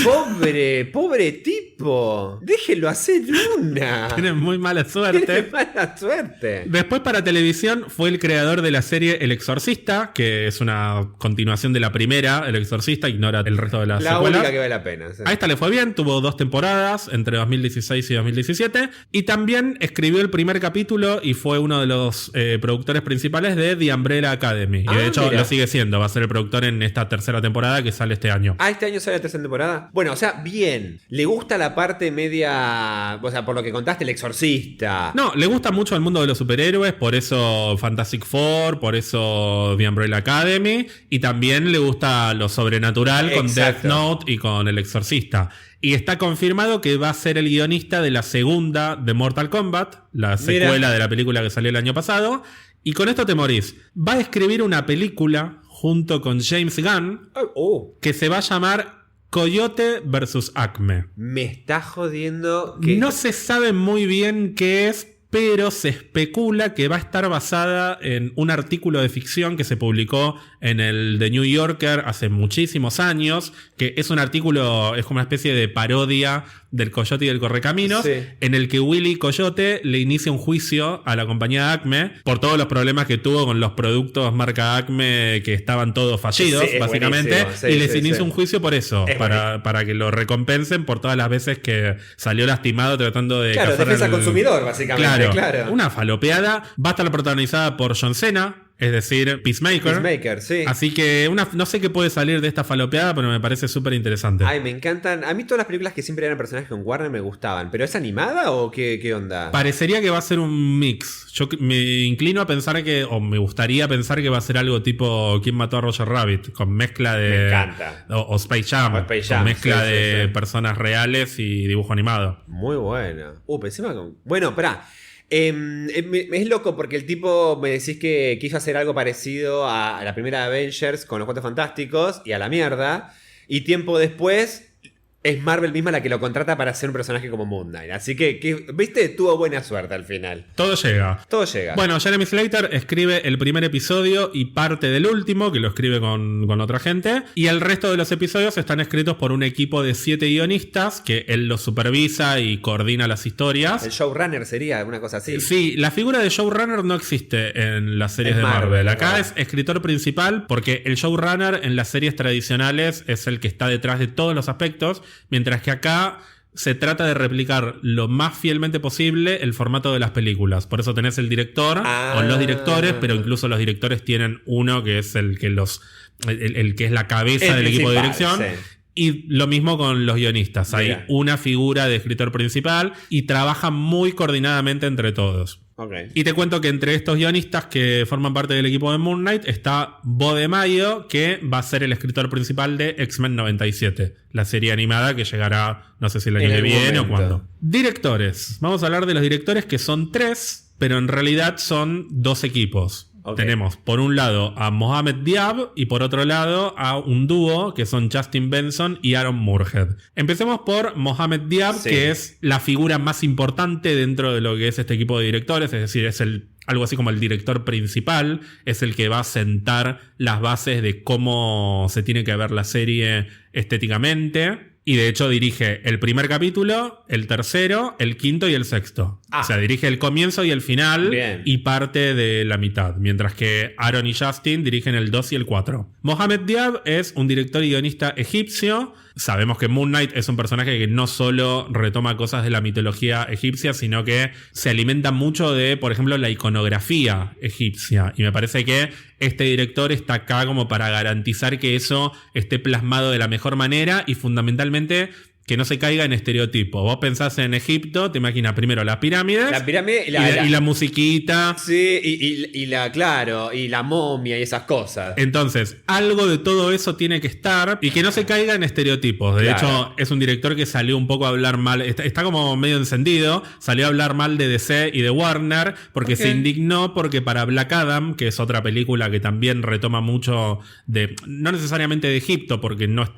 pobre tipo. Déjenlo hacer una. Tienen muy mala suerte. Tienen mala suerte. Después para televisión fue el creador de la serie El Exorcista, que es una continuación de la primera, El Exorcista, ignora el resto de las secuelas. La única que vale la pena. Sí. A esta le fue bien, tuvo 2 temporadas entre 2016 y 2017, y también escribió el primer capítulo y fue uno de los productores principales de The Umbrella Academy. Y de hecho lo sigue siendo, va a ser el productor en esta tercera temporada que sale este año. ¿Este año sale la tercera temporada? Bueno, o sea, bien. ¿Le gusta la parte media, o sea, por lo que contaste, El Exorcista? No, le gusta mucho el mundo de los superhéroes, por eso Fantastic Four, por eso The Umbrella Academy, y también le gusta lo sobrenatural con Death Note y con El Exorcista. Y está confirmado que va a ser el guionista de la segunda de Mortal Kombat, la secuela de la película que salió el año pasado. Y con esto te morís. Va a escribir una película junto con James Gunn que se va a llamar Coyote vs. Acme. Me está jodiendo que... No se sabe muy bien qué es, pero se especula que va a estar basada en un artículo de ficción que se publicó en el The New Yorker hace muchísimos años, que es un artículo, es como una especie de parodia del Coyote y del Correcaminos, sí, en el que Willy Coyote le inicia un juicio a la compañía Acme por todos los problemas que tuvo con los productos marca Acme que estaban todos fallidos, sí, básicamente, sí, y les sí, inicia sí. un juicio por eso, para que lo recompensen por todas las veces que salió lastimado tratando de... Claro, cazar defensa al consumidor, básicamente. Claro. Una falopeada. Va a estar protagonizada por John Cena, es decir, Peacemaker. Peacemaker, sí. Así que no sé qué puede salir de esta falopeada, pero me parece súper interesante. Ay, me encantan. A mí todas las películas que siempre eran personajes con Warner me gustaban. ¿Pero es animada o qué onda? Parecería que va a ser un mix. Yo me inclino a pensar o me gustaría pensar que va a ser algo tipo ¿Quién mató a Roger Rabbit? Con mezcla de... Me encanta. O Space Jam. Con mezcla de personas reales y dibujo animado. Muy buena. Pensé con... Bueno, esperá. Es loco porque el tipo me decís que quiso hacer algo parecido a la primera Avengers con los Cuatro Fantásticos y a la mierda. Y tiempo después es Marvel misma la que lo contrata para hacer un personaje como Moon Knight. Así que ¿viste? Tuvo buena suerte al final. Todo llega. Todo llega. Bueno, Jeremy Slater escribe el primer episodio y parte del último, que lo escribe con otra gente. Y el resto de los episodios están escritos por un equipo de 7 guionistas que él los supervisa y coordina las historias. El showrunner sería una cosa así. Sí, la figura de showrunner no existe en las series de Marvel. Acá es escritor principal porque el showrunner en las series tradicionales es el que está detrás de todos los aspectos. Mientras que acá se trata de replicar lo más fielmente posible el formato de las películas. Por eso tenés el director o los directores, pero incluso los directores tienen uno que es el que es la cabeza del equipo de dirección. Sí. Y lo mismo con los guionistas. Hay una figura de escritor principal y trabajan muy coordinadamente entre todos. Okay. Y te cuento que entre estos guionistas que forman parte del equipo de Moon Knight está Bo de Mayo, que va a ser el escritor principal de X-Men 97, la serie animada que llegará, no sé si el año que viene o cuándo. Directores. Vamos a hablar de los directores, que son 3, pero en realidad son 2 equipos. Okay. Tenemos por un lado a Mohamed Diab y por otro lado a un dúo que son Justin Benson y Aaron Moorhead. Empecemos por Mohamed Diab, que es la figura más importante dentro de lo que es este equipo de directores, es decir, es algo así como el director principal, es el que va a sentar las bases de cómo se tiene que ver la serie estéticamente. Y de hecho dirige el primer capítulo, el tercero, el quinto y el sexto. O sea, dirige el comienzo y el final. Bien. Y parte de la mitad. Mientras que Aaron y Justin dirigen el 2 y el 4. Mohamed Diab es un director y guionista egipcio. Sabemos que Moon Knight es un personaje que no solo retoma cosas de la mitología egipcia, sino que se alimenta mucho de, por ejemplo, la iconografía egipcia. Y me parece que este director está acá como para garantizar que eso esté plasmado de la mejor manera y fundamentalmente que no se caiga en estereotipo. Vos pensás en Egipto, te imaginas primero las pirámides. La pirámide y la musiquita. Sí, y la momia y esas cosas. Entonces, algo de todo eso tiene que estar y que no se caiga en estereotipos. De hecho, es un director que salió un poco a hablar mal, está como medio encendido, salió a hablar mal de DC y de Warner porque se indignó porque para Black Adam, que es otra película que también retoma mucho no necesariamente de Egipto, porque no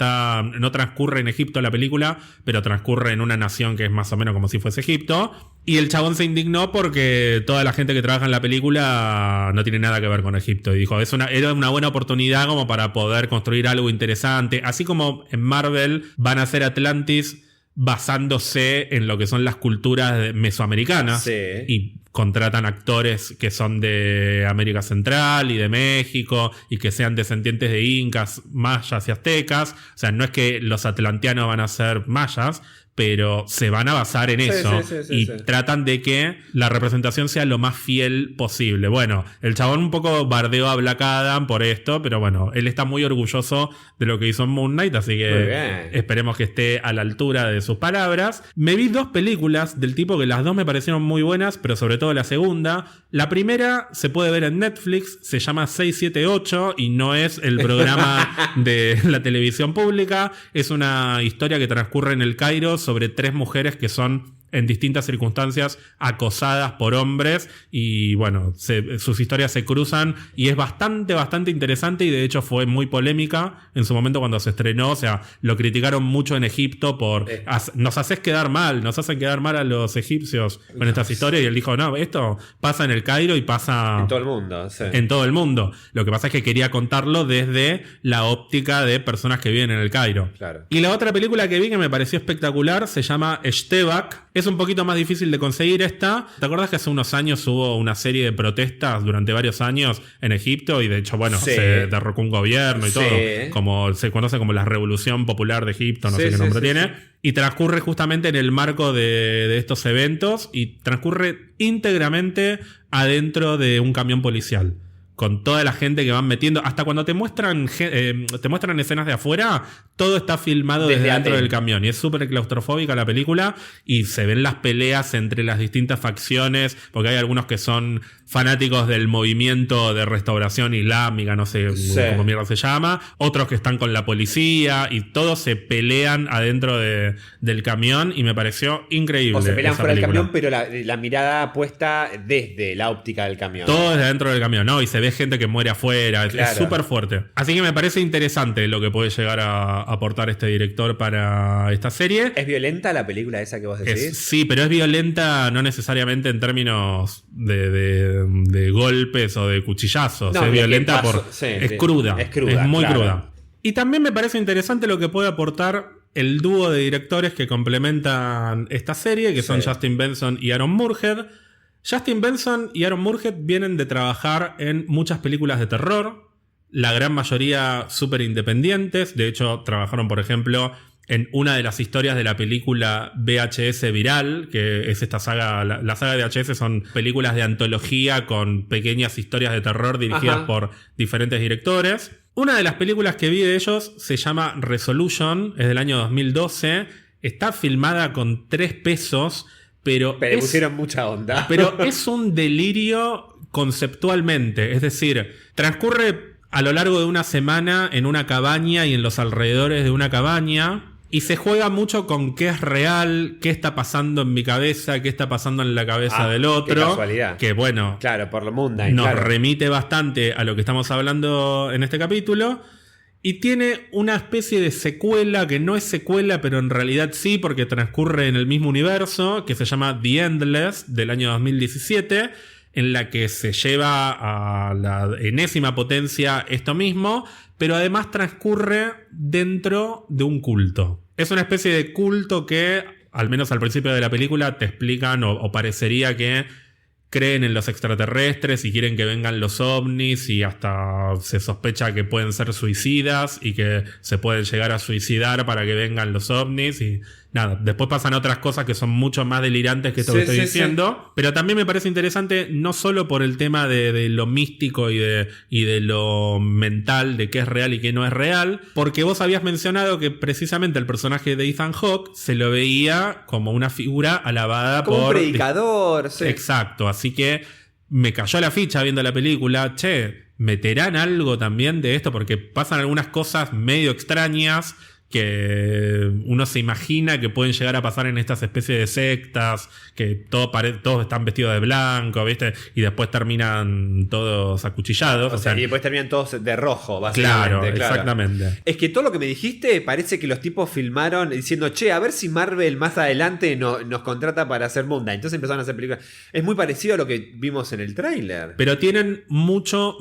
transcurre en Egipto la película, pero transcurre en una nación que es más o menos como si fuese Egipto. Y el chabón se indignó porque toda la gente que trabaja en la película no tiene nada que ver con Egipto. Y dijo, era una buena oportunidad como para poder construir algo interesante. Así como en Marvel van a hacer Atlantis basándose en lo que son las culturas mesoamericanas. Sí. Y contratan actores que son de América Central y de México y que sean descendientes de incas, mayas y aztecas. O sea, no es que los atlanteanos van a ser mayas, pero se van a basar en eso. Sí, tratan de que la representación sea lo más fiel posible. Bueno, el chabón un poco bardeó a Black Adam por esto, pero bueno, él está muy orgulloso de lo que hizo en Moon Knight, así que esperemos que esté a la altura de sus palabras. Me vi 2 películas del tipo que las 2 me parecieron muy buenas, pero sobre todo la segunda. La primera se puede ver en Netflix, se llama 678 y no es el programa de la televisión pública. Es una historia que transcurre en el Cairo sobre 3 mujeres que son en distintas circunstancias acosadas por hombres y bueno, sus historias se cruzan y es bastante interesante y de hecho fue muy polémica en su momento cuando se estrenó. O sea, lo criticaron mucho en Egipto por nos hacen quedar mal a los egipcios con estas historias y él dijo, no, esto pasa en el Cairo y pasa en todo el mundo. Sí. En todo el mundo. Lo que pasa es que quería contarlo desde la óptica de personas que viven en el Cairo. Claro. Y la otra película que vi que me pareció espectacular se llama Eshtabak. Es un poquito más difícil de conseguir esta. ¿Te acuerdas que hace unos años hubo una serie de protestas durante varios años en Egipto? Y de hecho, bueno, se derrocó un gobierno y todo. Como se conoce como la Revolución Popular de Egipto, no sé qué nombre tiene. Sí. Y transcurre justamente en el marco de estos eventos y transcurre íntegramente adentro de un camión policial. Con toda la gente que van metiendo. Hasta cuando te muestran escenas de afuera, todo está filmado desde dentro del camión. Y es súper claustrofóbica la película. Y se ven las peleas entre las distintas facciones. Porque hay algunos que son fanáticos del movimiento de restauración islámica, no sé cómo mierda se llama. Otros que están con la policía. Y todos se pelean adentro del camión. Y me pareció increíble. O se pelean fuera del camión, pero la mirada puesta desde la óptica del camión. Todo desde dentro del camión, ¿no? Y se ve gente que muere afuera. Claro. Es súper fuerte. Así que me parece interesante lo que puede llegar a aportar este director para esta serie. ¿Es violenta la película esa que vos decís? Sí, pero es violenta no necesariamente en términos de golpes o de cuchillazos. No, es violenta es cruda. Es muy cruda. Y también me parece interesante lo que puede aportar el dúo de directores que complementan esta serie, que son Justin Benson y Aaron Moorhead. Justin Benson y Aaron Moorhead vienen de trabajar en muchas películas de terror, la gran mayoría súper independientes. De hecho, trabajaron, por ejemplo, en una de las historias de la película VHS Viral, que es esta saga. La saga de VHS son películas de antología con pequeñas historias de terror dirigidas por diferentes directores. Una de las películas que vi de ellos se llama Resolution, es del año 2012. Está filmada con 3 pesos. Pero pusieron mucha onda. Pero es un delirio conceptualmente. Es decir, transcurre a lo largo de una semana en una cabaña y en los alrededores de una cabaña. Y se juega mucho con qué es real, qué está pasando en mi cabeza, qué está pasando en la cabeza del otro. Qué casualidad. Que bueno, claro, por lo mundane, nos remite bastante a lo que estamos hablando en este capítulo. Y tiene una especie de secuela que no es secuela, pero en realidad sí, porque transcurre en el mismo universo, que se llama The Endless, del año 2017, en la que se lleva a la enésima potencia esto mismo, pero además transcurre dentro de un culto. Es una especie de culto que, al menos al principio de la película, te explican o parecería que creen en los extraterrestres y quieren que vengan los ovnis y hasta se sospecha que pueden ser suicidas y que se pueden llegar a suicidar para que vengan los ovnis y nada, después pasan otras cosas que son mucho más delirantes que esto que estoy diciendo, pero también me parece interesante no solo por el tema de lo místico y de lo mental, de qué es real y qué no es real, porque vos habías mencionado que precisamente el personaje de Ethan Hawke se lo veía como una figura alabada como por un predicador. Exacto, así que me cayó la ficha viendo la película. ¿Meterán algo también de esto? Porque pasan algunas cosas medio extrañas que uno se imagina que pueden llegar a pasar en estas especies de sectas, que todos están vestidos de blanco, ¿viste? Y después terminan todos acuchillados. O sea, y después terminan todos de rojo, básicamente. Claro, exactamente. Es que todo lo que me dijiste parece que los tipos filmaron diciendo, a ver si Marvel más adelante nos contrata para hacer Moon Knight. Entonces empezaron a hacer películas. Es muy parecido a lo que vimos en el tráiler. Pero tienen mucho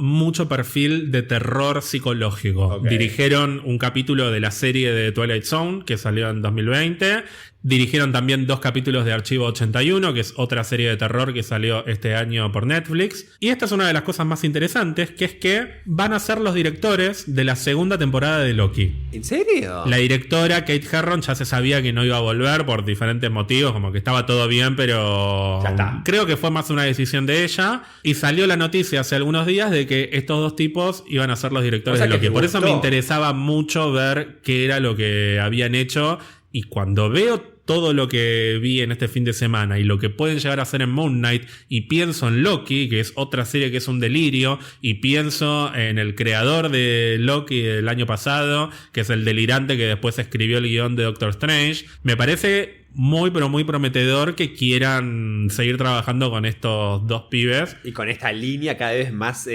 perfil de terror psicológico. Dirigieron un capítulo de la serie de Twilight Zone, que salió en 2020. Dirigieron también 2 capítulos de Archivo 81, que es otra serie de terror que salió este año por Netflix. Y esta es una de las cosas más interesantes, que es que van a ser los directores de la segunda temporada de Loki. ¿En serio? La directora, Kate Herron, ya se sabía que no iba a volver por diferentes motivos, como que estaba todo bien, pero ya está. Creo que fue más una decisión de ella. Y salió la noticia hace algunos días de que estos 2 tipos iban a ser los directores de Loki. Por eso me interesaba mucho ver qué era lo que habían hecho. Y cuando veo todo lo que vi en este fin de semana y lo que pueden llegar a hacer en Moon Knight, y pienso en Loki, que es otra serie que es un delirio, y pienso en el creador de Loki del año pasado, que es el delirante que después escribió el guión de Doctor Strange, me parece muy pero muy prometedor que quieran seguir trabajando con estos dos pibes. Y con esta línea cada vez más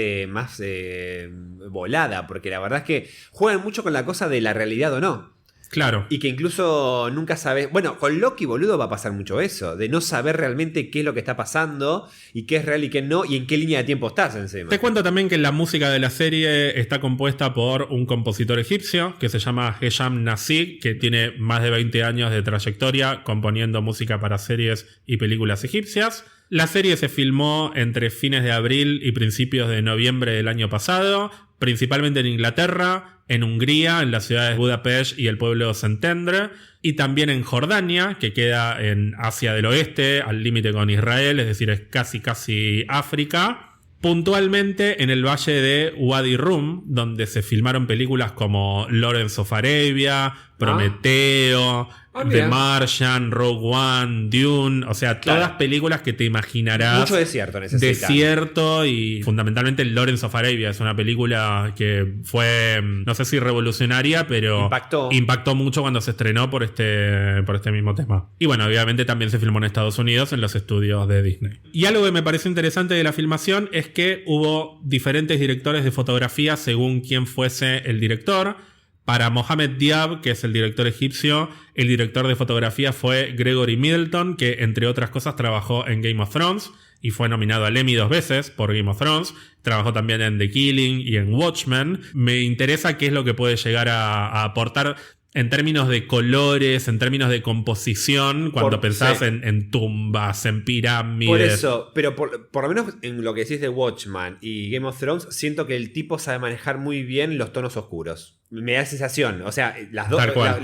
volada, porque la verdad es que juegan mucho con la cosa de la realidad o no. Claro. Y que incluso nunca sabes... Bueno, con Loki, boludo, va a pasar mucho eso. De no saber realmente qué es lo que está pasando y qué es real y qué no, y en qué línea de tiempo estás encima. Te cuento también que la música de la serie está compuesta por un compositor egipcio que se llama Hesham Nasig, que tiene más de 20 años de trayectoria componiendo música para series y películas egipcias. La serie se filmó entre fines de abril y principios de noviembre del año pasado, principalmente en Inglaterra, en Hungría, en las ciudades de Budapest y el pueblo de Szentendre, y también en Jordania, que queda en Asia del Oeste, al límite con Israel, es decir, es casi África. Puntualmente en el valle de Wadi Rum, donde se filmaron películas como Lawrence of Arabia, Prometeo, The Martian, Rogue One, Dune, o sea, todas películas que te imaginarás. Mucho desierto necesitan. Desierto, y fundamentalmente Lawrence of Arabia es una película que fue, no sé si revolucionaria, pero impactó mucho cuando se estrenó por este mismo tema. Y bueno, obviamente también se filmó en Estados Unidos en los estudios de Disney. Y algo que me parece interesante de la filmación es que hubo diferentes directores de fotografía según quién fuese el director. Para Mohamed Diab, que es el director egipcio, el director de fotografía fue Gregory Middleton, que entre otras cosas trabajó en Game of Thrones y fue nominado al Emmy 2 veces por Game of Thrones. Trabajó también en The Killing y en Watchmen. Me interesa qué es lo que puede llegar a aportar en términos de colores, en términos de composición, cuando pensás en tumbas, en pirámides. Por eso, pero por lo menos en lo que decís de Watchmen y Game of Thrones, siento que el tipo sabe manejar muy bien los tonos oscuros. Me da sensación. O sea, las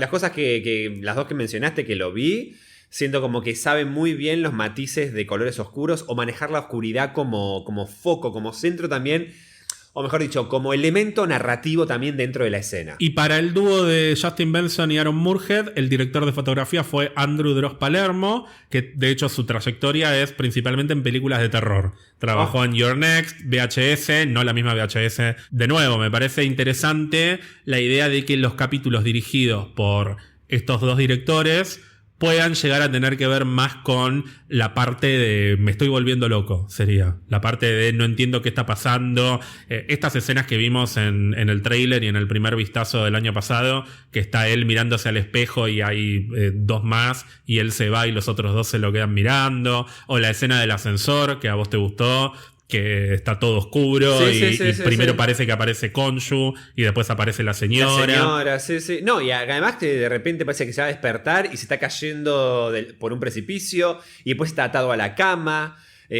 cosas las dos que mencionaste que lo vi, siento como que sabe muy bien los matices de colores oscuros o manejar la oscuridad como foco, como centro también. O mejor dicho, como elemento narrativo también dentro de la escena. Y para el dúo de Justin Benson y Aaron Moorhead, el director de fotografía fue Andrew Droz Palermo, que de hecho su trayectoria es principalmente en películas de terror. Trabajó en Your Next, VHS, no la misma VHS. De nuevo, me parece interesante la idea de que los capítulos dirigidos por estos dos directores puedan llegar a tener que ver más con la parte de me estoy volviendo loco, sería. La parte de no entiendo qué está pasando. Estas escenas que vimos en el tráiler y en el primer vistazo del año pasado, que está él mirándose al espejo y hay dos más y él se va y los otros dos se lo quedan mirando. O la escena del ascensor, que a vos te gustó, que está todo oscuro y primero parece que aparece Khonshu y después aparece la señora. La señora, sí. No, y además que de repente parece que se va a despertar y se está cayendo por un precipicio y después está atado a la cama.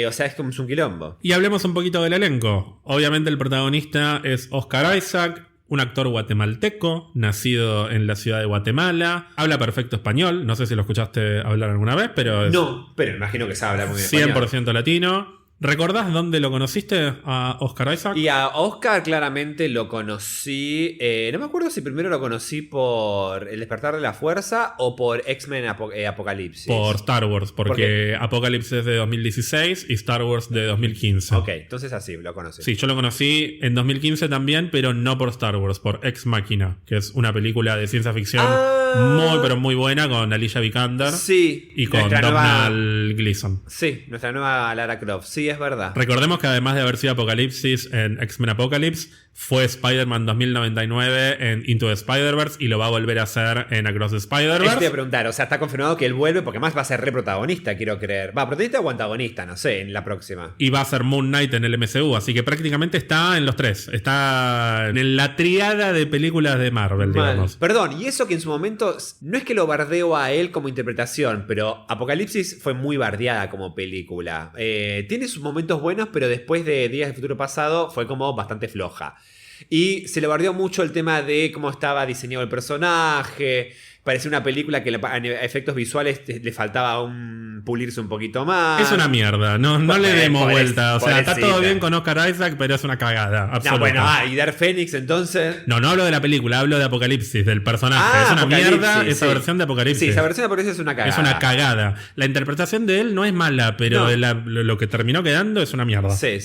O sea, es como un quilombo. Y hablemos un poquito del elenco. Obviamente el protagonista es Oscar Isaac, un actor guatemalteco, nacido en la ciudad de Guatemala. Habla perfecto español. No sé si lo escuchaste hablar alguna vez, pero... No, pero imagino que sabe hablar muy bien 100% español. Latino. ¿Recordás dónde lo conociste a Oscar Isaac? Y a Oscar claramente lo conocí, no me acuerdo si primero lo conocí por El Despertar de la Fuerza o por X-Men Apocalipsis. Por Star Wars, porque Apocalipsis es de 2016 y Star Wars de 2015. Ok, entonces así lo conocí. Sí, yo lo conocí en 2015 también, pero no por Star Wars, por Ex Machina, que es una película de ciencia ficción muy pero muy buena con Alicia Vikander y con Domhnall Gleeson. Sí, nuestra nueva Lara Croft. Sí, es verdad. Recordemos que además de haber sido Apocalipsis en X-Men Apocalypse, fue Spider-Man 2099 en Into the Spider-Verse y lo va a volver a hacer en Across the Spider-Verse. Te voy a preguntar, o sea, está confirmado que él vuelve porque más va a ser protagonista, quiero creer. Va, protagonista o antagonista, no sé, en la próxima. Y va a ser Moon Knight en el MCU, así que prácticamente está en los tres. Está en la triada de películas de Marvel, digamos. Perdón, y eso que en su momento, no es que lo bardeo a él como interpretación, pero Apocalipsis fue muy bardeada como película. Tiene sus momentos buenos, pero después de Días del Futuro Pasado fue como bastante floja. Y se le bardeó mucho el tema de cómo estaba diseñado el personaje, Parecía una película que a efectos visuales le faltaba pulirse un poquito más. Es una mierda, no le demos vuelta. O sea, está todo bien con Oscar Isaac, pero es una cagada absoluta. No, bueno, ¿y Dark Phoenix entonces? No hablo de la película, hablo de Apocalipsis, del personaje. Es una mierda esa versión de Apocalipsis. Sí, esa versión de Apocalipsis es una cagada. Es una cagada. La interpretación de él no es mala, pero lo que terminó quedando es una mierda. Sí.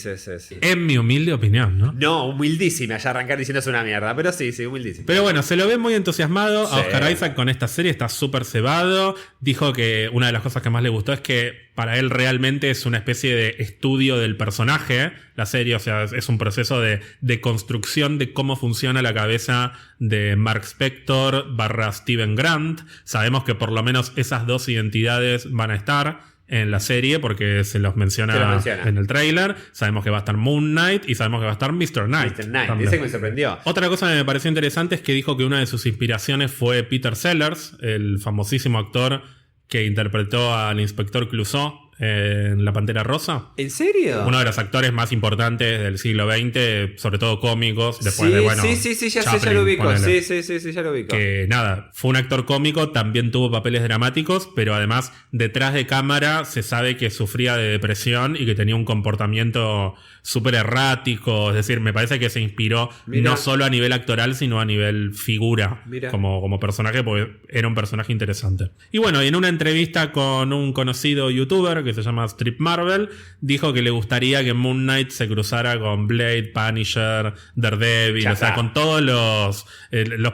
En mi humilde opinión, ¿no? No, humildísima, ya arrancar diciendo es una mierda, pero sí, humildísima. Pero bueno, se lo ve muy entusiasmado a Oscar Isaac con esta serie, está súper cebado. Dijo que una de las cosas que más le gustó es que para él realmente es una especie de estudio del personaje, la serie, o sea, es un proceso de construcción de cómo funciona la cabeza de Mark Spector / Steven Grant. Sabemos que por lo menos esas dos identidades van a estar en la serie porque se los menciona en el tráiler. Sabemos que va a estar Moon Knight y sabemos que va a estar Mr. Knight. Dice que me sorprendió. Otra cosa que me pareció interesante es que dijo que una de sus inspiraciones fue Peter Sellers, el famosísimo actor que interpretó al inspector Clouseau en La Pantera Rosa. ¿En serio? Uno de los actores más importantes del siglo XX, sobre todo cómicos, después de, Sí, ya Chaplin, sé, ya lo ubico. Ponele. Sí, ya lo ubico. Que nada, fue un actor cómico, también tuvo papeles dramáticos, pero además detrás de cámara se sabe que sufría de depresión y que tenía un comportamiento súper errático. Es decir, me parece que se inspiró no solo a nivel actoral, sino a nivel figura como personaje, porque era un personaje interesante. Y bueno, y en una entrevista con un conocido youtuber que se llama Strip Marvel, dijo que le gustaría que Moon Knight se cruzara con Blade, Punisher, Daredevil, o sea, con todos los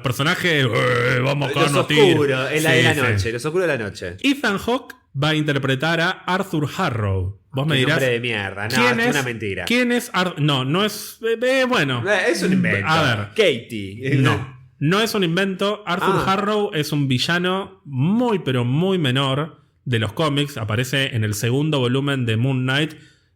personajes. Vamos con los oscuros, la noche, los oscuros de la noche. Ethan Hawke va a interpretar a Arthur Harrow. Vos me dirás. Nombre de mierda, es una mentira. ¿Quién es No es. Bueno. Es un invento. A ver. Katie. No es un invento. Arthur Harrow es un villano muy, pero muy menor de los cómics. Aparece en el segundo volumen de Moon Knight.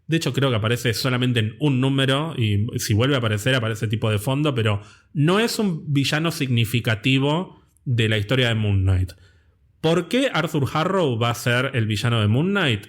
De hecho, creo que aparece solamente en un número. Y si vuelve a aparecer, aparece tipo de fondo. Pero no es un villano significativo de la historia de Moon Knight. ¿Por qué Arthur Harrow va a ser el villano de Moon Knight?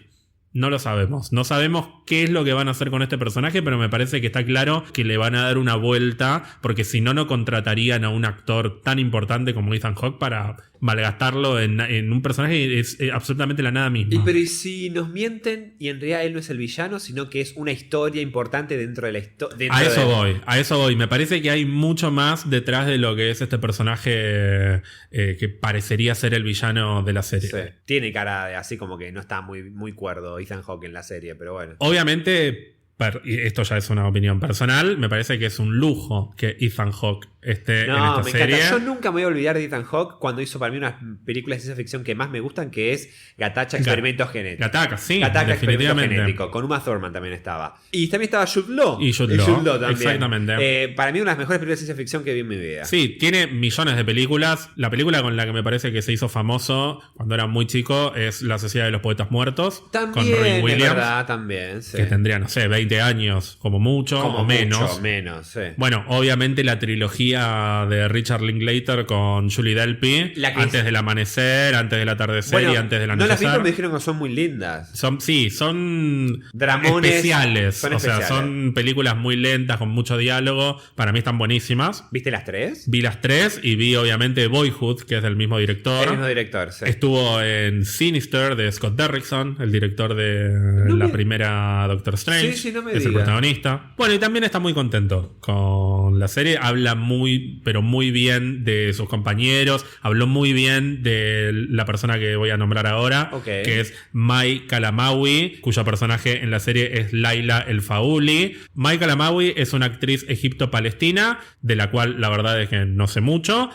No lo sabemos. No sabemos qué es lo que van a hacer con este personaje, pero me parece que está claro que le van a dar una vuelta, porque si no, no contratarían a un actor tan importante como Ethan Hawke para malgastarlo en un personaje que es absolutamente la nada misma. Pero ¿y si nos mienten y en realidad él no es el villano, sino que es una historia importante dentro de la historia? A eso voy. Me parece que hay mucho más detrás de lo que es este personaje que parecería ser el villano de la serie. Sí. Tiene cara de así como que no está muy cuerdo Ethan Hawke en la serie, pero bueno. Obviamente, y esto ya es una opinión personal, me parece que es un lujo que Ethan Hawke esté en esta serie. Encanta. Yo nunca me voy a olvidar de Ethan Hawke cuando hizo para mí unas películas de ciencia ficción que más me gustan, que es Gatacha Experimentos Genéticos. Gataca Experimento Genético. Con Uma Thurman también estaba. Y también estaba Jude Law. Y Jude Law también. Exactamente. Para mí una de las mejores películas de ciencia ficción que vi en mi vida. Sí, tiene millones de películas. La película con la que me parece que se hizo famoso cuando era muy chico es La Sociedad de los Poetas Muertos. También, con Robin Williams. Es verdad, también. Sí. Que tendría, no sé, 20 años como mucho o menos. Sí. Bueno, obviamente la trilogía de Richard Linklater con Julie Delpy, antes del amanecer, antes del atardecer y antes del anochecer. No las vi, pero me dijeron que son muy lindas. Son dramones especiales. Sea, son películas muy lentas con mucho diálogo. Para mí están buenísimas. ¿Viste las tres? Vi las tres y vi obviamente Boyhood, que es del mismo director. El mismo director, sí. Estuvo en Sinister de Scott Derrickson, el director de primera Doctor Strange. Sí, no me que es el protagonista. Bueno, y también está muy contento con la serie. Habla pero muy bien de sus compañeros. Habló muy bien de la persona que voy a nombrar ahora, que es Mai Kalamaui, cuyo personaje en la serie es Laila El Faouli. Mai Kalamaui es una actriz egipto-palestina, de la cual la verdad es que no sé mucho.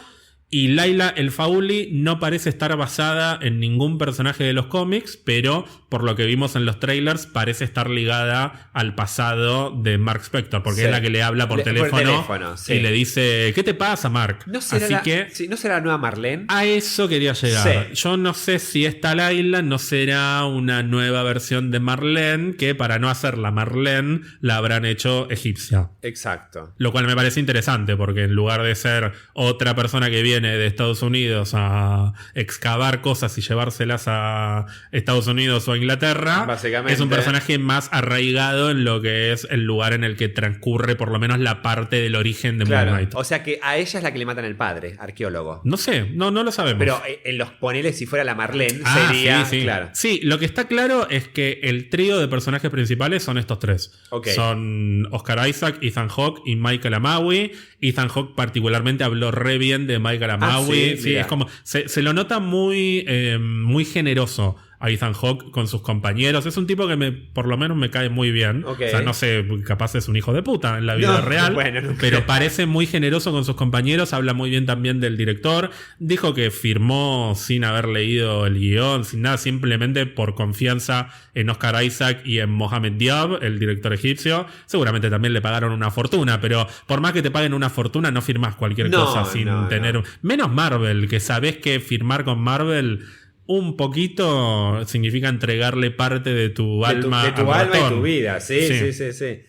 Y Laila El Faouli no parece estar basada en ningún personaje de los cómics, pero por lo que vimos en los trailers parece estar ligada al pasado de Mark Spector, porque es la que le habla por teléfono y le dice, ¿qué te pasa, Mark? ¿No será ¿no será la nueva Marlene? A eso quería llegar. Sí. Yo no sé si esta Laila no será una nueva versión de Marlene, que para no hacerla Marlene la habrán hecho egipcia. Exacto. Lo cual me parece interesante, porque en lugar de ser otra persona que viene viene de Estados Unidos a excavar cosas y llevárselas a Estados Unidos o a Inglaterra, básicamente es un personaje más arraigado en lo que es el lugar en el que transcurre por lo menos la parte del origen de Moon Knight. O sea que a ella es la que le matan el padre, arqueólogo. No sé, no lo sabemos. Pero en los poneles, si fuera la Marlene, sería... Sí. Claro. Sí, lo que está claro es que el trío de personajes principales son estos tres. Okay. Son Oscar Isaac, Ethan Hawke y Michael Amawi. Ethan Hawke particularmente habló re bien de Michael Amawi. Sí, es como... Se lo nota muy, muy generoso a Ethan Hawke con sus compañeros. Es un tipo que por lo menos me cae muy bien. Okay. O sea, no sé, capaz es un hijo de puta en la vida real. Bueno, pero parece muy generoso con sus compañeros. Habla muy bien también del director. Dijo que firmó sin haber leído el guión, sin nada, simplemente por confianza en Oscar Isaac y en Mohamed Diab, el director egipcio. Seguramente también le pagaron una fortuna, pero por más que te paguen una fortuna, no firmás cualquier cosa sin tener... Menos Marvel, que sabés que firmar con Marvel... un poquito significa entregarle parte de tu alma. De tu alma y tu vida, sí.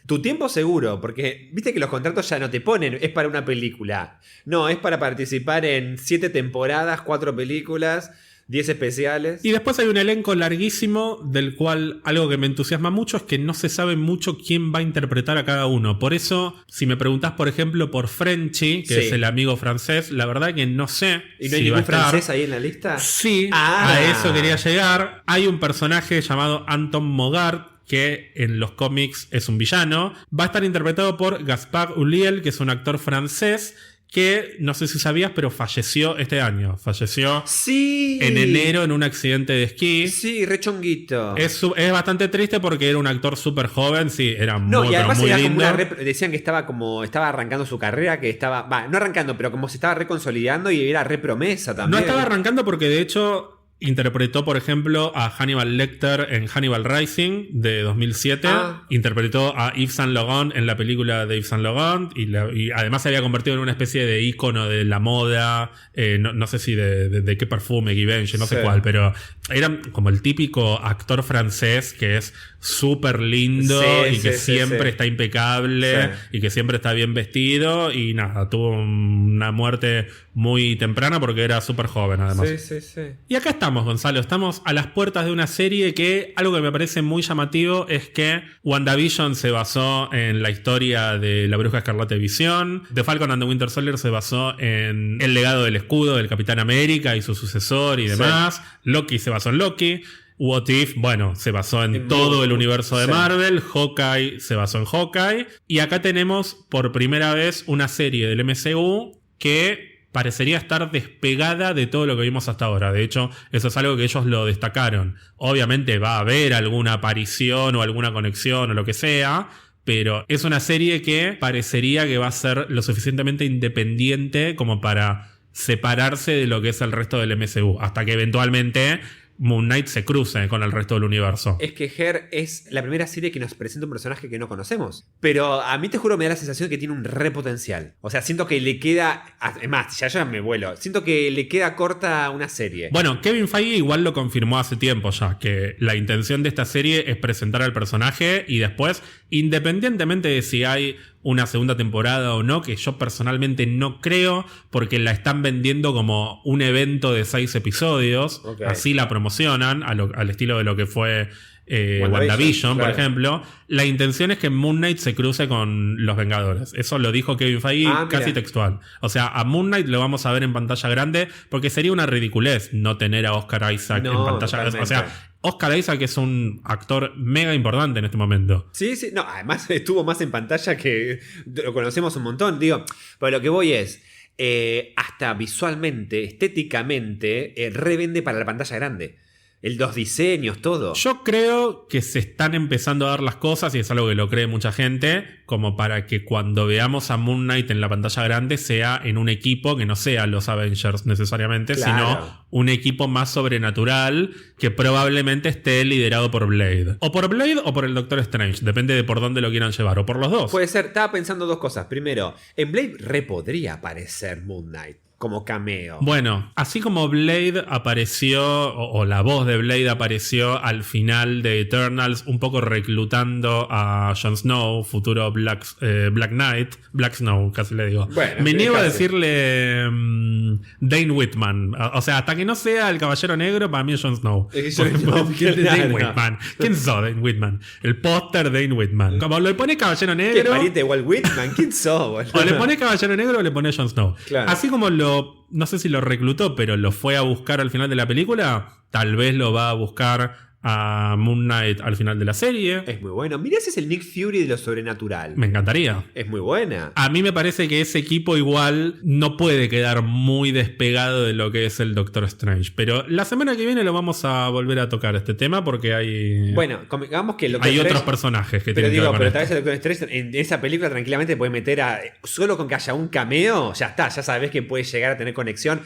Tu tiempo seguro, porque viste que los contratos ya no te ponen, es para una película. No, es para participar en 7 temporadas, 4 películas, 10 especiales. Y después hay un elenco larguísimo del cual algo que me entusiasma mucho es que no se sabe mucho quién va a interpretar a cada uno. Por eso, si me preguntás, por ejemplo, por Frenchy, que es el amigo francés, la verdad que no sé. ¿Y no hay ningún francés ahí en la lista? Sí, a eso quería llegar. Hay un personaje llamado Anton Mogart, que en los cómics es un villano. Va a estar interpretado por Gaspard Ulliel, que es un actor francés que, no sé si sabías, pero falleció este año. Falleció en enero en un accidente de esquí. Sí, rechonguito. Es bastante triste porque era un actor súper joven. Sí, era muy, y además muy era lindo. como decían que estaba arrancando su carrera, que estaba... no arrancando, pero como se estaba reconsolidando y era re promesa también. No estaba arrancando porque de hecho... interpretó, por ejemplo, a Hannibal Lecter en Hannibal Rising de 2007. Interpretó a Yves Saint Laurent en la película de Yves Saint Laurent. Y además se había convertido en una especie de ícono de la moda. No sé si de qué perfume, Givenchy, no sé cuál. Pero era como el típico actor francés que es súper lindo y que siempre está impecable y que siempre está bien vestido. Y nada, tuvo una muerte muy temprana porque era súper joven además. Y acá estamos, Gonzalo, estamos a las puertas de una serie que algo que me parece muy llamativo es que WandaVision se basó en la historia de la Bruja Escarlata y Visión. The Falcon and the Winter Soldier se basó en el legado del escudo del Capitán América y su sucesor y demás. Loki se basó en Loki. What If, se basó en todo el universo de Marvel. Hawkeye se basó en Hawkeye. Y acá tenemos por primera vez una serie del MCU que parecería estar despegada de todo lo que vimos hasta ahora. De hecho, eso es algo que ellos lo destacaron. Obviamente va a haber alguna aparición o alguna conexión o lo que sea, pero es una serie que parecería que va a ser lo suficientemente independiente como para separarse de lo que es el resto del MCU, hasta que eventualmente Moon Knight se cruce con el resto del universo. Es que Her es la primera serie que nos presenta un personaje que no conocemos. Pero a mí te juro me da la sensación de que tiene un re potencial. O sea, siento que le queda... Es más, ya me vuelo. Siento que le queda corta una serie. Bueno, Kevin Feige igual lo confirmó hace tiempo ya, que la intención de esta serie es presentar al personaje y después, independientemente de si hay una segunda temporada o no, que yo personalmente no creo, porque la están vendiendo como un evento de 6 episodios. Así la promocionan al estilo de lo que fue WandaVision, por ejemplo. La intención es que Moon Knight se cruce con los Vengadores. Eso lo dijo Kevin Feige casi textual. O sea, a Moon Knight lo vamos a ver en pantalla grande, porque sería una ridiculez no tener a Oscar Isaac en pantalla grande. O sea, Oscar Isaac es un actor mega importante en este momento. Sí. No, además estuvo más en pantalla que lo conocemos un montón. Digo, pero lo que voy es... hasta visualmente, estéticamente, revende para la pantalla grande. Los diseños, todo. Yo creo que se están empezando a dar las cosas, y es algo que lo cree mucha gente, como para que cuando veamos a Moon Knight en la pantalla grande sea en un equipo que no sea los Avengers necesariamente, sino un equipo más sobrenatural que probablemente esté liderado por Blade. O por Blade o por el Doctor Strange, depende de por dónde lo quieran llevar, o por los dos. Puede ser, estaba pensando dos cosas. Primero, en Blade podría aparecer Moon Knight. como cameo? Bueno, así como Blade apareció, o la voz de Blade apareció al final de Eternals, un poco reclutando a Jon Snow, futuro Black Knight, Black Snow, casi le digo. Bueno, me niego a casi. decirle Dane Whitman. O sea, hasta que no sea el Caballero Negro, para mí es Jon Snow. Dane Whitman. ¿Quién sos Dane Whitman? El póster Dane Whitman. Como le pone Caballero ¿Qué Negro... pariente de Walt Whitman? ¿Quién sos, boludo? O le pone Caballero Negro o le pone Jon Snow. Claro. Así como no sé si lo reclutó, pero lo fue a buscar al final de la película, tal vez lo va a buscar a Moon Knight al final de la serie. Es muy bueno. Mirá, ese es el Nick Fury de lo sobrenatural. Me encantaría. Es muy buena. A mí me parece que ese equipo igual no puede quedar muy despegado de lo que es el Doctor Strange. Pero la semana que viene lo vamos a volver a tocar este tema porque hay... Bueno, digamos que el Doctor hay Strange, otros personajes que pero tienen que ver con pero esto. tal vez el Doctor Strange en esa película tranquilamente puede meter a... Solo con que haya un cameo, ya está. Ya sabes que puede llegar a tener conexión.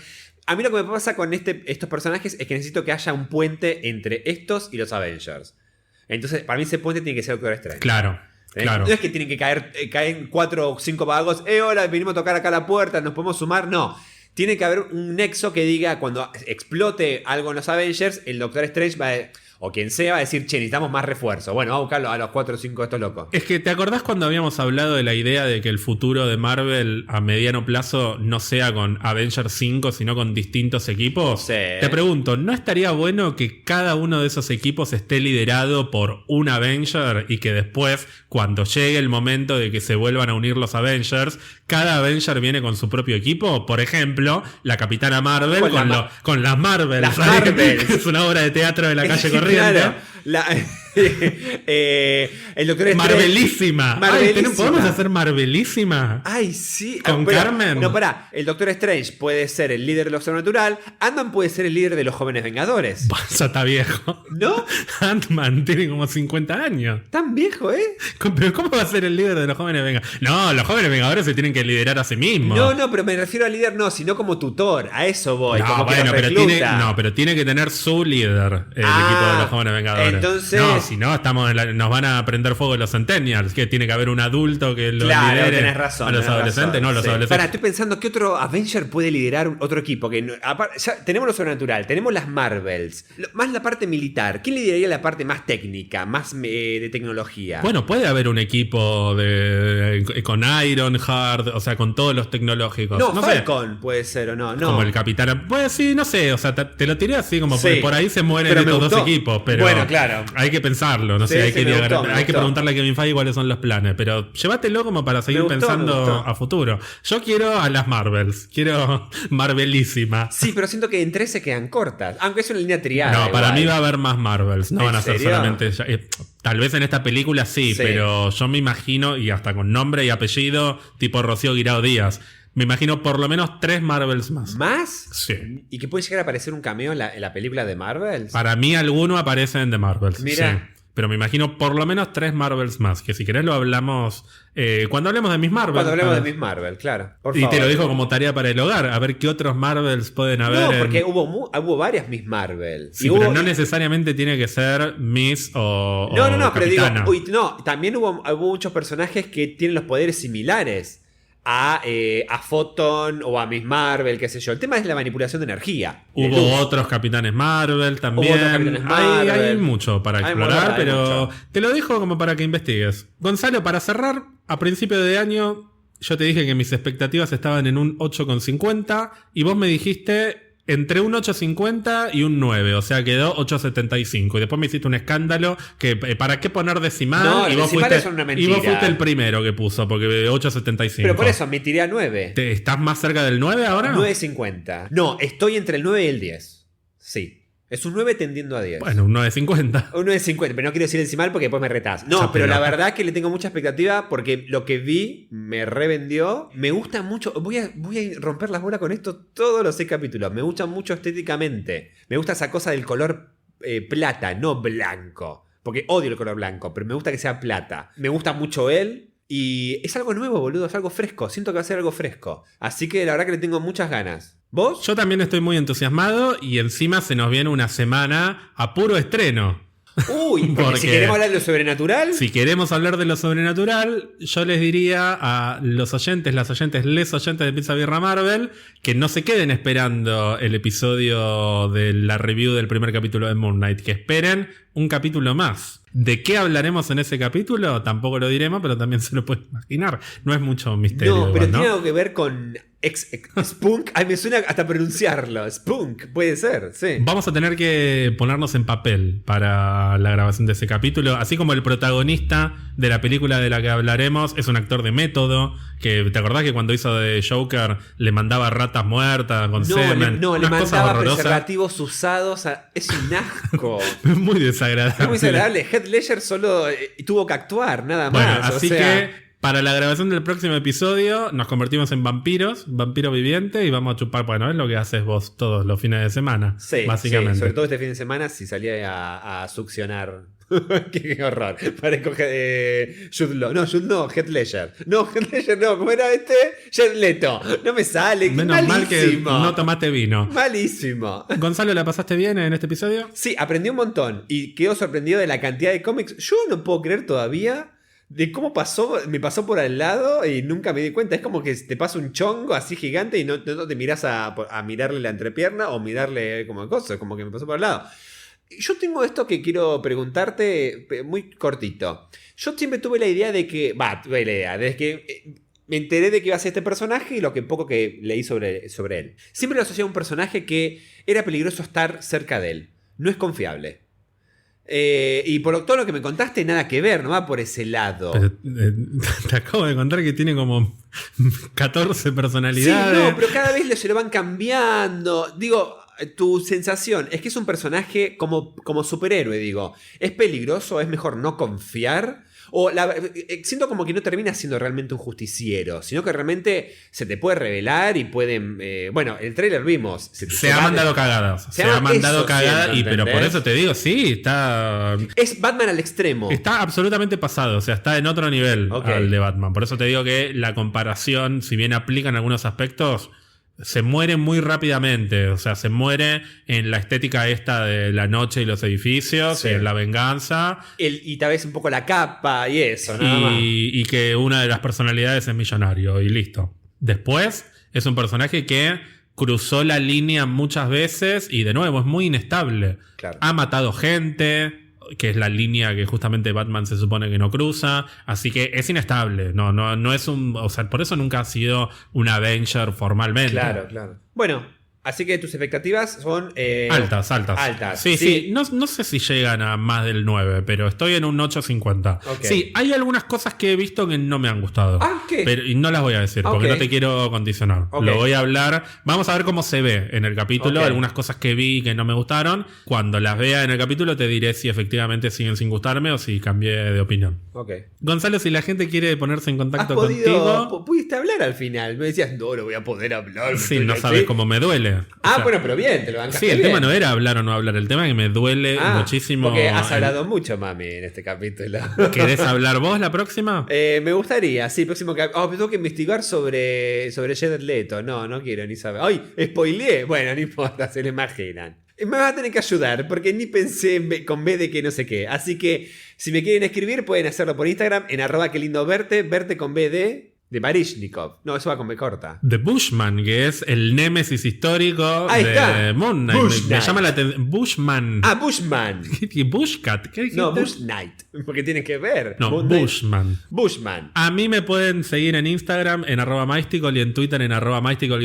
A mí lo que me pasa con estos personajes es que necesito que haya un puente entre estos y los Avengers. Entonces, para mí ese puente tiene que ser Doctor Strange. Claro. Claro. No es que tienen que caen 4 o 5 vagos. Hola, venimos a tocar acá la puerta, nos podemos sumar. No. Tiene que haber un nexo que diga cuando explote algo en los Avengers, el Doctor Strange va a, o quien sea, va a decir, che, necesitamos más refuerzo. Bueno, vamos a buscarlo a los 4 o 5 de estos locos. Es que ¿te acordás cuando habíamos hablado de la idea de que el futuro de Marvel a mediano plazo no sea con Avengers 5, sino con distintos equipos? Sí. Te pregunto, ¿no estaría bueno que cada uno de esos equipos esté liderado por un Avenger y que después, cuando llegue el momento de que se vuelvan a unir los Avengers, cada Avenger viene con su propio equipo? Por ejemplo, la Capitana Marvel con las Marvels. Las Marvels. Es una obra de teatro de la calle Corriente. Claro. El Doctor Strange. Marvelísima. Marvelísima. Ay, ¿podemos hacer Marvelísima? Ay, sí. ¿Con Carmen? No, pará. El Doctor Strange puede ser el líder de lo sobrenatural. Ant-Man puede ser el líder de los jóvenes vengadores. Ya está viejo. ¿No? Ant-Man tiene como 50 años. Tan viejo, ¿eh? ¿Pero cómo va a ser el líder de los jóvenes vengadores? No, los jóvenes vengadores se tienen que liderar a sí mismos. No, pero me refiero al líder, no, sino como tutor. A eso voy. No, como que bueno, los recluta. pero tiene que tener su líder el equipo de los jóvenes vengadores. Entonces... No, si no, nos van a prender fuego los Centennials. Que tiene que haber un adulto que lo lidere. Tenés razón, a los adolescentes. No, los adolescentes. Pará, estoy pensando que otro Avenger puede liderar otro equipo. Que ya tenemos lo sobrenatural, tenemos las Marvels, más la parte militar. ¿Quién lideraría la parte más técnica, más de tecnología? Bueno, puede haber un equipo con Ironheart, o sea, con todos los tecnológicos. No Falcon puede ser o no. Como el Capitán. Pues sí, no sé, o sea, te lo tiré así como Sí. por ahí se mueren Pero estos me dos gustó. equipos, pero Bueno, claro. hay que pensarlo, no Sí, sé, hay sí, que, me gustó, me hay que gustó. preguntarle a Kevin Feige cuáles son los planes, pero llévatelo como para seguir Me gustó, pensando me gustó. a futuro. Yo quiero a las Marvels, quiero Marvelísima. Sí, pero siento que en 3 se quedan cortas. Aunque es una línea triada. No, para igual. mí va a haber más Marvels, no ¿En van a ser serio? solamente... tal vez en esta película sí, Sí. pero yo me imagino, y hasta con nombre y apellido, tipo Rocío Guirao Díaz, me imagino por lo menos 3 Marvels más. ¿Más? Sí. ¿Y que puede llegar a aparecer un cameo en la película de Marvel? Para mí alguno aparece en The Marvels. Mira. Sí. Pero me imagino por lo menos 3 Marvels más. Que si querés lo hablamos cuando hablemos de Miss Marvel. Cuando hablemos de Miss Marvel, claro. Por Y favor. te lo digo como tarea para el hogar. A ver qué otros Marvels pueden haber. No, porque hubo varias Miss Marvel. Sí, Y pero hubo- no necesariamente tiene que ser Miss o No, pero digo, Capitana. también hubo muchos personajes que tienen los poderes similares a Photon o a Miss Marvel, qué sé yo. El tema es la manipulación de energía. de luz. Hubo otros Capitanes Marvel también. Hubo otros Capitanes Hay Marvel. mucho para Hay explorar, mucho, hay pero mucho. te lo dejo como para que investigues. Gonzalo, para cerrar, a principio de año yo te dije que mis expectativas estaban en un 8,50 y vos me dijiste entre un 8,50 y un 9, o sea quedó 8,75. Y después me hiciste un escándalo que ¿para qué poner decimal? No, y los vos decimales fuiste, son una y vos mentira. fuiste el primero que puso, porque 8,75. Pero por eso me tiré a 9. ¿Estás más cerca del 9 ahora? 9.50. No, estoy entre el 9 y el 10. Sí. Es un 9 tendiendo a 10. Bueno, un 9,50. Un 9.50, pero no quiero decir el decimal porque después me retás. No, Ya, pero pero- la verdad que le tengo mucha expectativa porque lo que vi me revendió. Me gusta mucho. Voy a romper las bolas con esto todos los 6 capítulos. Me gusta mucho estéticamente. Me gusta esa cosa del color plata, no blanco. Porque odio el color blanco, pero me gusta que sea plata. Me gusta mucho él. Y es algo nuevo, boludo. Es algo fresco. Siento que va a ser algo fresco. Así que la verdad que le tengo muchas ganas. ¿Vos? Yo también estoy muy entusiasmado y encima se nos viene una semana a puro estreno. Uy, porque si queremos hablar de lo sobrenatural. Si queremos hablar de lo sobrenatural, yo les diría a los oyentes, les oyentes de Pizza Birra Marvel, que no se queden esperando el episodio de la review del primer capítulo de Moon Knight, que esperen un capítulo más. ¿De qué hablaremos en ese capítulo? Tampoco lo diremos, pero también se lo pueden imaginar. No es mucho misterio. No, pero igual, tiene algo que ver con Spunk. Ay, me suena hasta pronunciarlo. Spunk, puede ser, sí. Vamos a tener que ponernos en papel para la grabación de ese capítulo. Así como el protagonista de la película de la que hablaremos es un actor de método. Que ¿te acordás que cuando hizo de Joker le mandaba ratas muertas con semen? Le mandaba preservativos usados. Es un asco. Es muy desagradable. Es muy desagradable. Heath Ledger solo tuvo que actuar, nada más. Bueno, así que para la grabación del próximo episodio nos convertimos en vampiros, vampiro viviente, y vamos a chupar. Bueno, es lo que haces vos todos los fines de semana. Sí, básicamente. Sí, sobre todo este fin de semana si salía a succionar. Qué horror. Parezco Jude Law. No, Jude no, Heath Ledger. No, Heath Ledger no. ¿Cómo era este? Jared Leto. No me sale. Menos mal que no tomaste vino. Malísimo. Gonzalo, ¿la pasaste bien en este episodio? Sí, aprendí un montón. Y quedo sorprendido de la cantidad de cómics. Yo no puedo creer todavía de cómo me pasó por al lado y nunca me di cuenta. Es como que te pasa un chongo así gigante y no te mirás a mirarle la entrepierna o mirarle como cosa. Como que me pasó por al lado. Yo tengo esto que quiero preguntarte muy cortito. Yo siempre tuve la idea de que... desde que me enteré de que iba a ser este personaje y lo que poco que leí sobre él. Siempre lo asocié a un personaje que era peligroso estar cerca de él. No es confiable. Y por todo lo que me contaste, nada que ver, no va por ese lado. Pero, te acabo de contar que tiene como 14 personalidades. Sí, no, pero cada vez se lo van cambiando. Digo... Tu sensación es que es un personaje como superhéroe, digo. ¿Es peligroso? ¿Es mejor no confiar? O siento como que no termina siendo realmente un justiciero, sino que realmente se te puede revelar y pueden... bueno, el trailer vimos. Se ha mandado cagadas. Se ha mandado cagadas, pero por eso te digo, sí, está... Es Batman al extremo. Está absolutamente pasado, o sea, está en otro nivel al de Batman. Por eso te digo que la comparación, si bien aplica en algunos aspectos... Se muere muy rápidamente, o sea, se muere en la estética esta de la noche y los edificios, en la venganza. Y tal vez un poco la capa y eso, nada más. Y que una de las personalidades es millonario y listo. Después es un personaje que cruzó la línea muchas veces y de nuevo es muy inestable. Claro. Ha matado gente... que es la línea que justamente Batman se supone que no cruza, así que es inestable, no es un, o sea, por eso nunca ha sido un Avenger formalmente. Claro. Bueno, así que tus expectativas son... altas. Sí. No sé si llegan a más del 9, pero estoy en un 8.50. Okay. Sí, hay algunas cosas que he visto que no me han gustado. ¿Qué? Y no las voy a decir, porque no te quiero condicionar. Lo voy a hablar. Vamos a ver cómo se ve en el capítulo. Algunas cosas que vi que no me gustaron. Cuando las vea en el capítulo te diré si efectivamente siguen sin gustarme o si cambié de opinión. Gonzalo, si la gente quiere ponerse en contacto contigo... Pudiste hablar al final. Me decías, no voy a poder hablar. Sí, no sabes cómo me duele. Bueno, pero bien, te lo bancaste. Sí, el bien. tema no era hablar o no hablar, el tema es que me duele muchísimo. Porque has hablado mucho, mami, en este capítulo. ¿Querés hablar vos la próxima? Me gustaría, sí, próximo capítulo. Tengo que investigar sobre Jared Leto. No quiero ni saber. ¡Ay! Spoileé. Bueno, no importa, se lo imaginan. Me vas a tener que ayudar, porque ni pensé con B de que no sé qué. Así que, si me quieren escribir, pueden hacerlo por Instagram, en @quelindoverte con B de Baryshnikov. No, eso va con B corta. The Bushman, que es el némesis histórico de Moon Knight. Me llama la atención. Bushman. Bushman. Bushcat. ¿Qué dijiste? No, Bush Knight. Porque tiene que ver. No, Bushman. A mí me pueden seguir en Instagram en @Mysticol y en Twitter en @Mysticol_.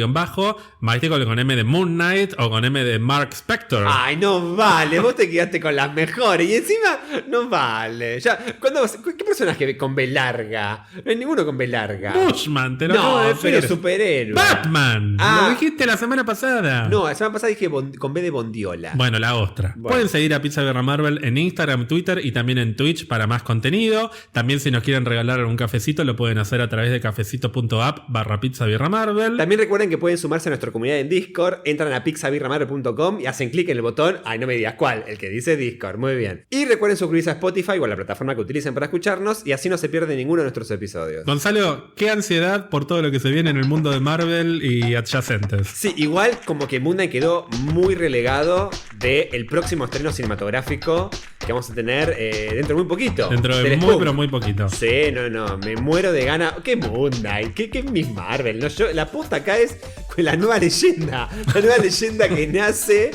Mysticol con M de Moon Knight o con M de Mark Spector. Ay, no vale. Vos te quedaste con las mejores. Y encima, no vale. Ya, ¿qué personaje con B larga? No hay ninguno con B larga. Bushman, te lo acabo de decir. Pero superhéroe. Batman. Lo dijiste la semana pasada. No, la semana pasada dije con B de Bondiola. Bueno, la ostra. Pueden seguir a Pizza Birra Marvel en Instagram, Twitter y también en Twitch para más contenido. También si nos quieren regalar algún cafecito lo pueden hacer a través de cafecito.app/Pizza Birra Marvel. También recuerden que pueden sumarse a nuestra comunidad en Discord. Entran a pizzabirramarvel.com y hacen clic en el botón. Ay, no me digas cuál. El que dice Discord. Muy bien. Y recuerden suscribirse a Spotify o a la plataforma que utilicen para escucharnos y así no se pierde ninguno de nuestros episodios. Gonzalo, ¿qué qué ansiedad por todo lo que se viene en el mundo de Marvel y adyacentes. Sí, igual como que Moon Knight quedó muy relegado del próximo estreno cinematográfico que vamos a tener dentro de muy poquito. Dentro de muy, pero muy poquito. Sí, no, me muero de ganas. ¿Qué Moon Knight? ¿Qué Miss Marvel? No, la posta acá es la nueva leyenda. La nueva leyenda que nace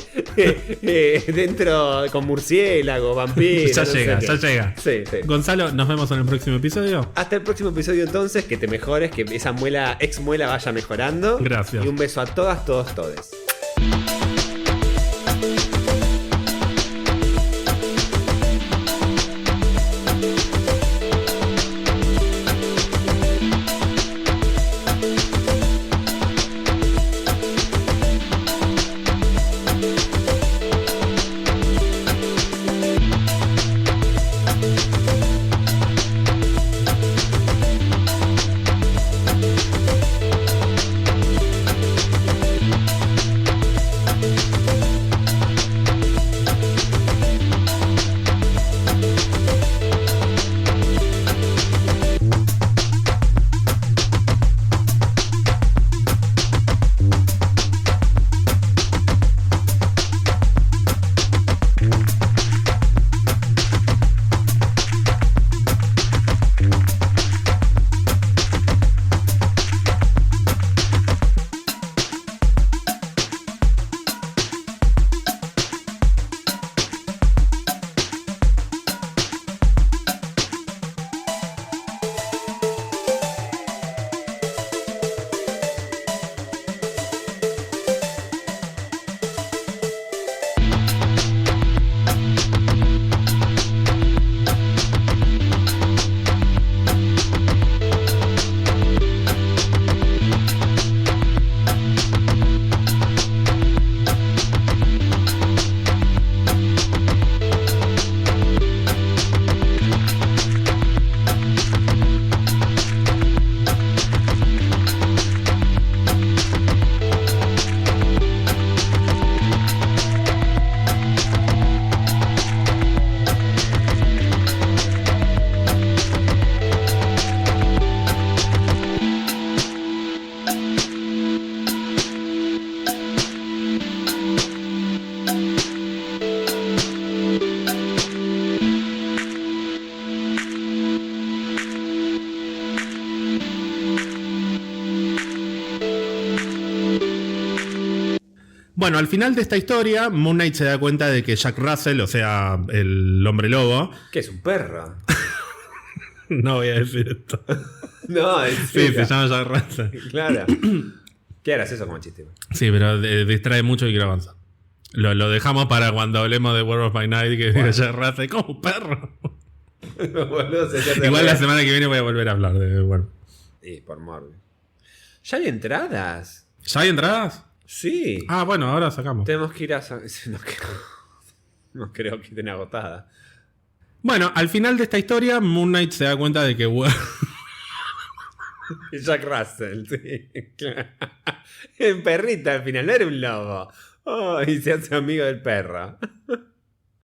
dentro con murciélago, vampiro. Ya llega. Sí. Gonzalo, nos vemos en el próximo episodio. Hasta el próximo episodio entonces, que te mejores, que esa ex muela vaya mejorando. Gracias. Y un beso a todas, todes. Bueno, al final de esta historia, Moon Knight se da cuenta de que Jack Russell, o sea, el hombre lobo... ¿Qué es un perro? No voy a decir esto. No, sí, se llama Jack Russell. Claro. ¿Qué harás eso como chiste? Sí, pero distrae mucho y quiero avanzar. Lo dejamos para cuando hablemos de Werewolf by Night, que diga Jack Russell como un perro. Igual la semana que viene voy a volver a hablar de Werewolf. Sí, por Morbi. ¿Ya hay entradas? ¿Ya hay entradas? Sí. Ah, bueno, ahora sacamos. Tenemos que ir a... No creo que estén agotadas. Bueno, al final de esta historia, Moon Knight se da cuenta de que... Jack Russell, sí. En perrita al final, no era un lobo. Oh, y se hace amigo del perro.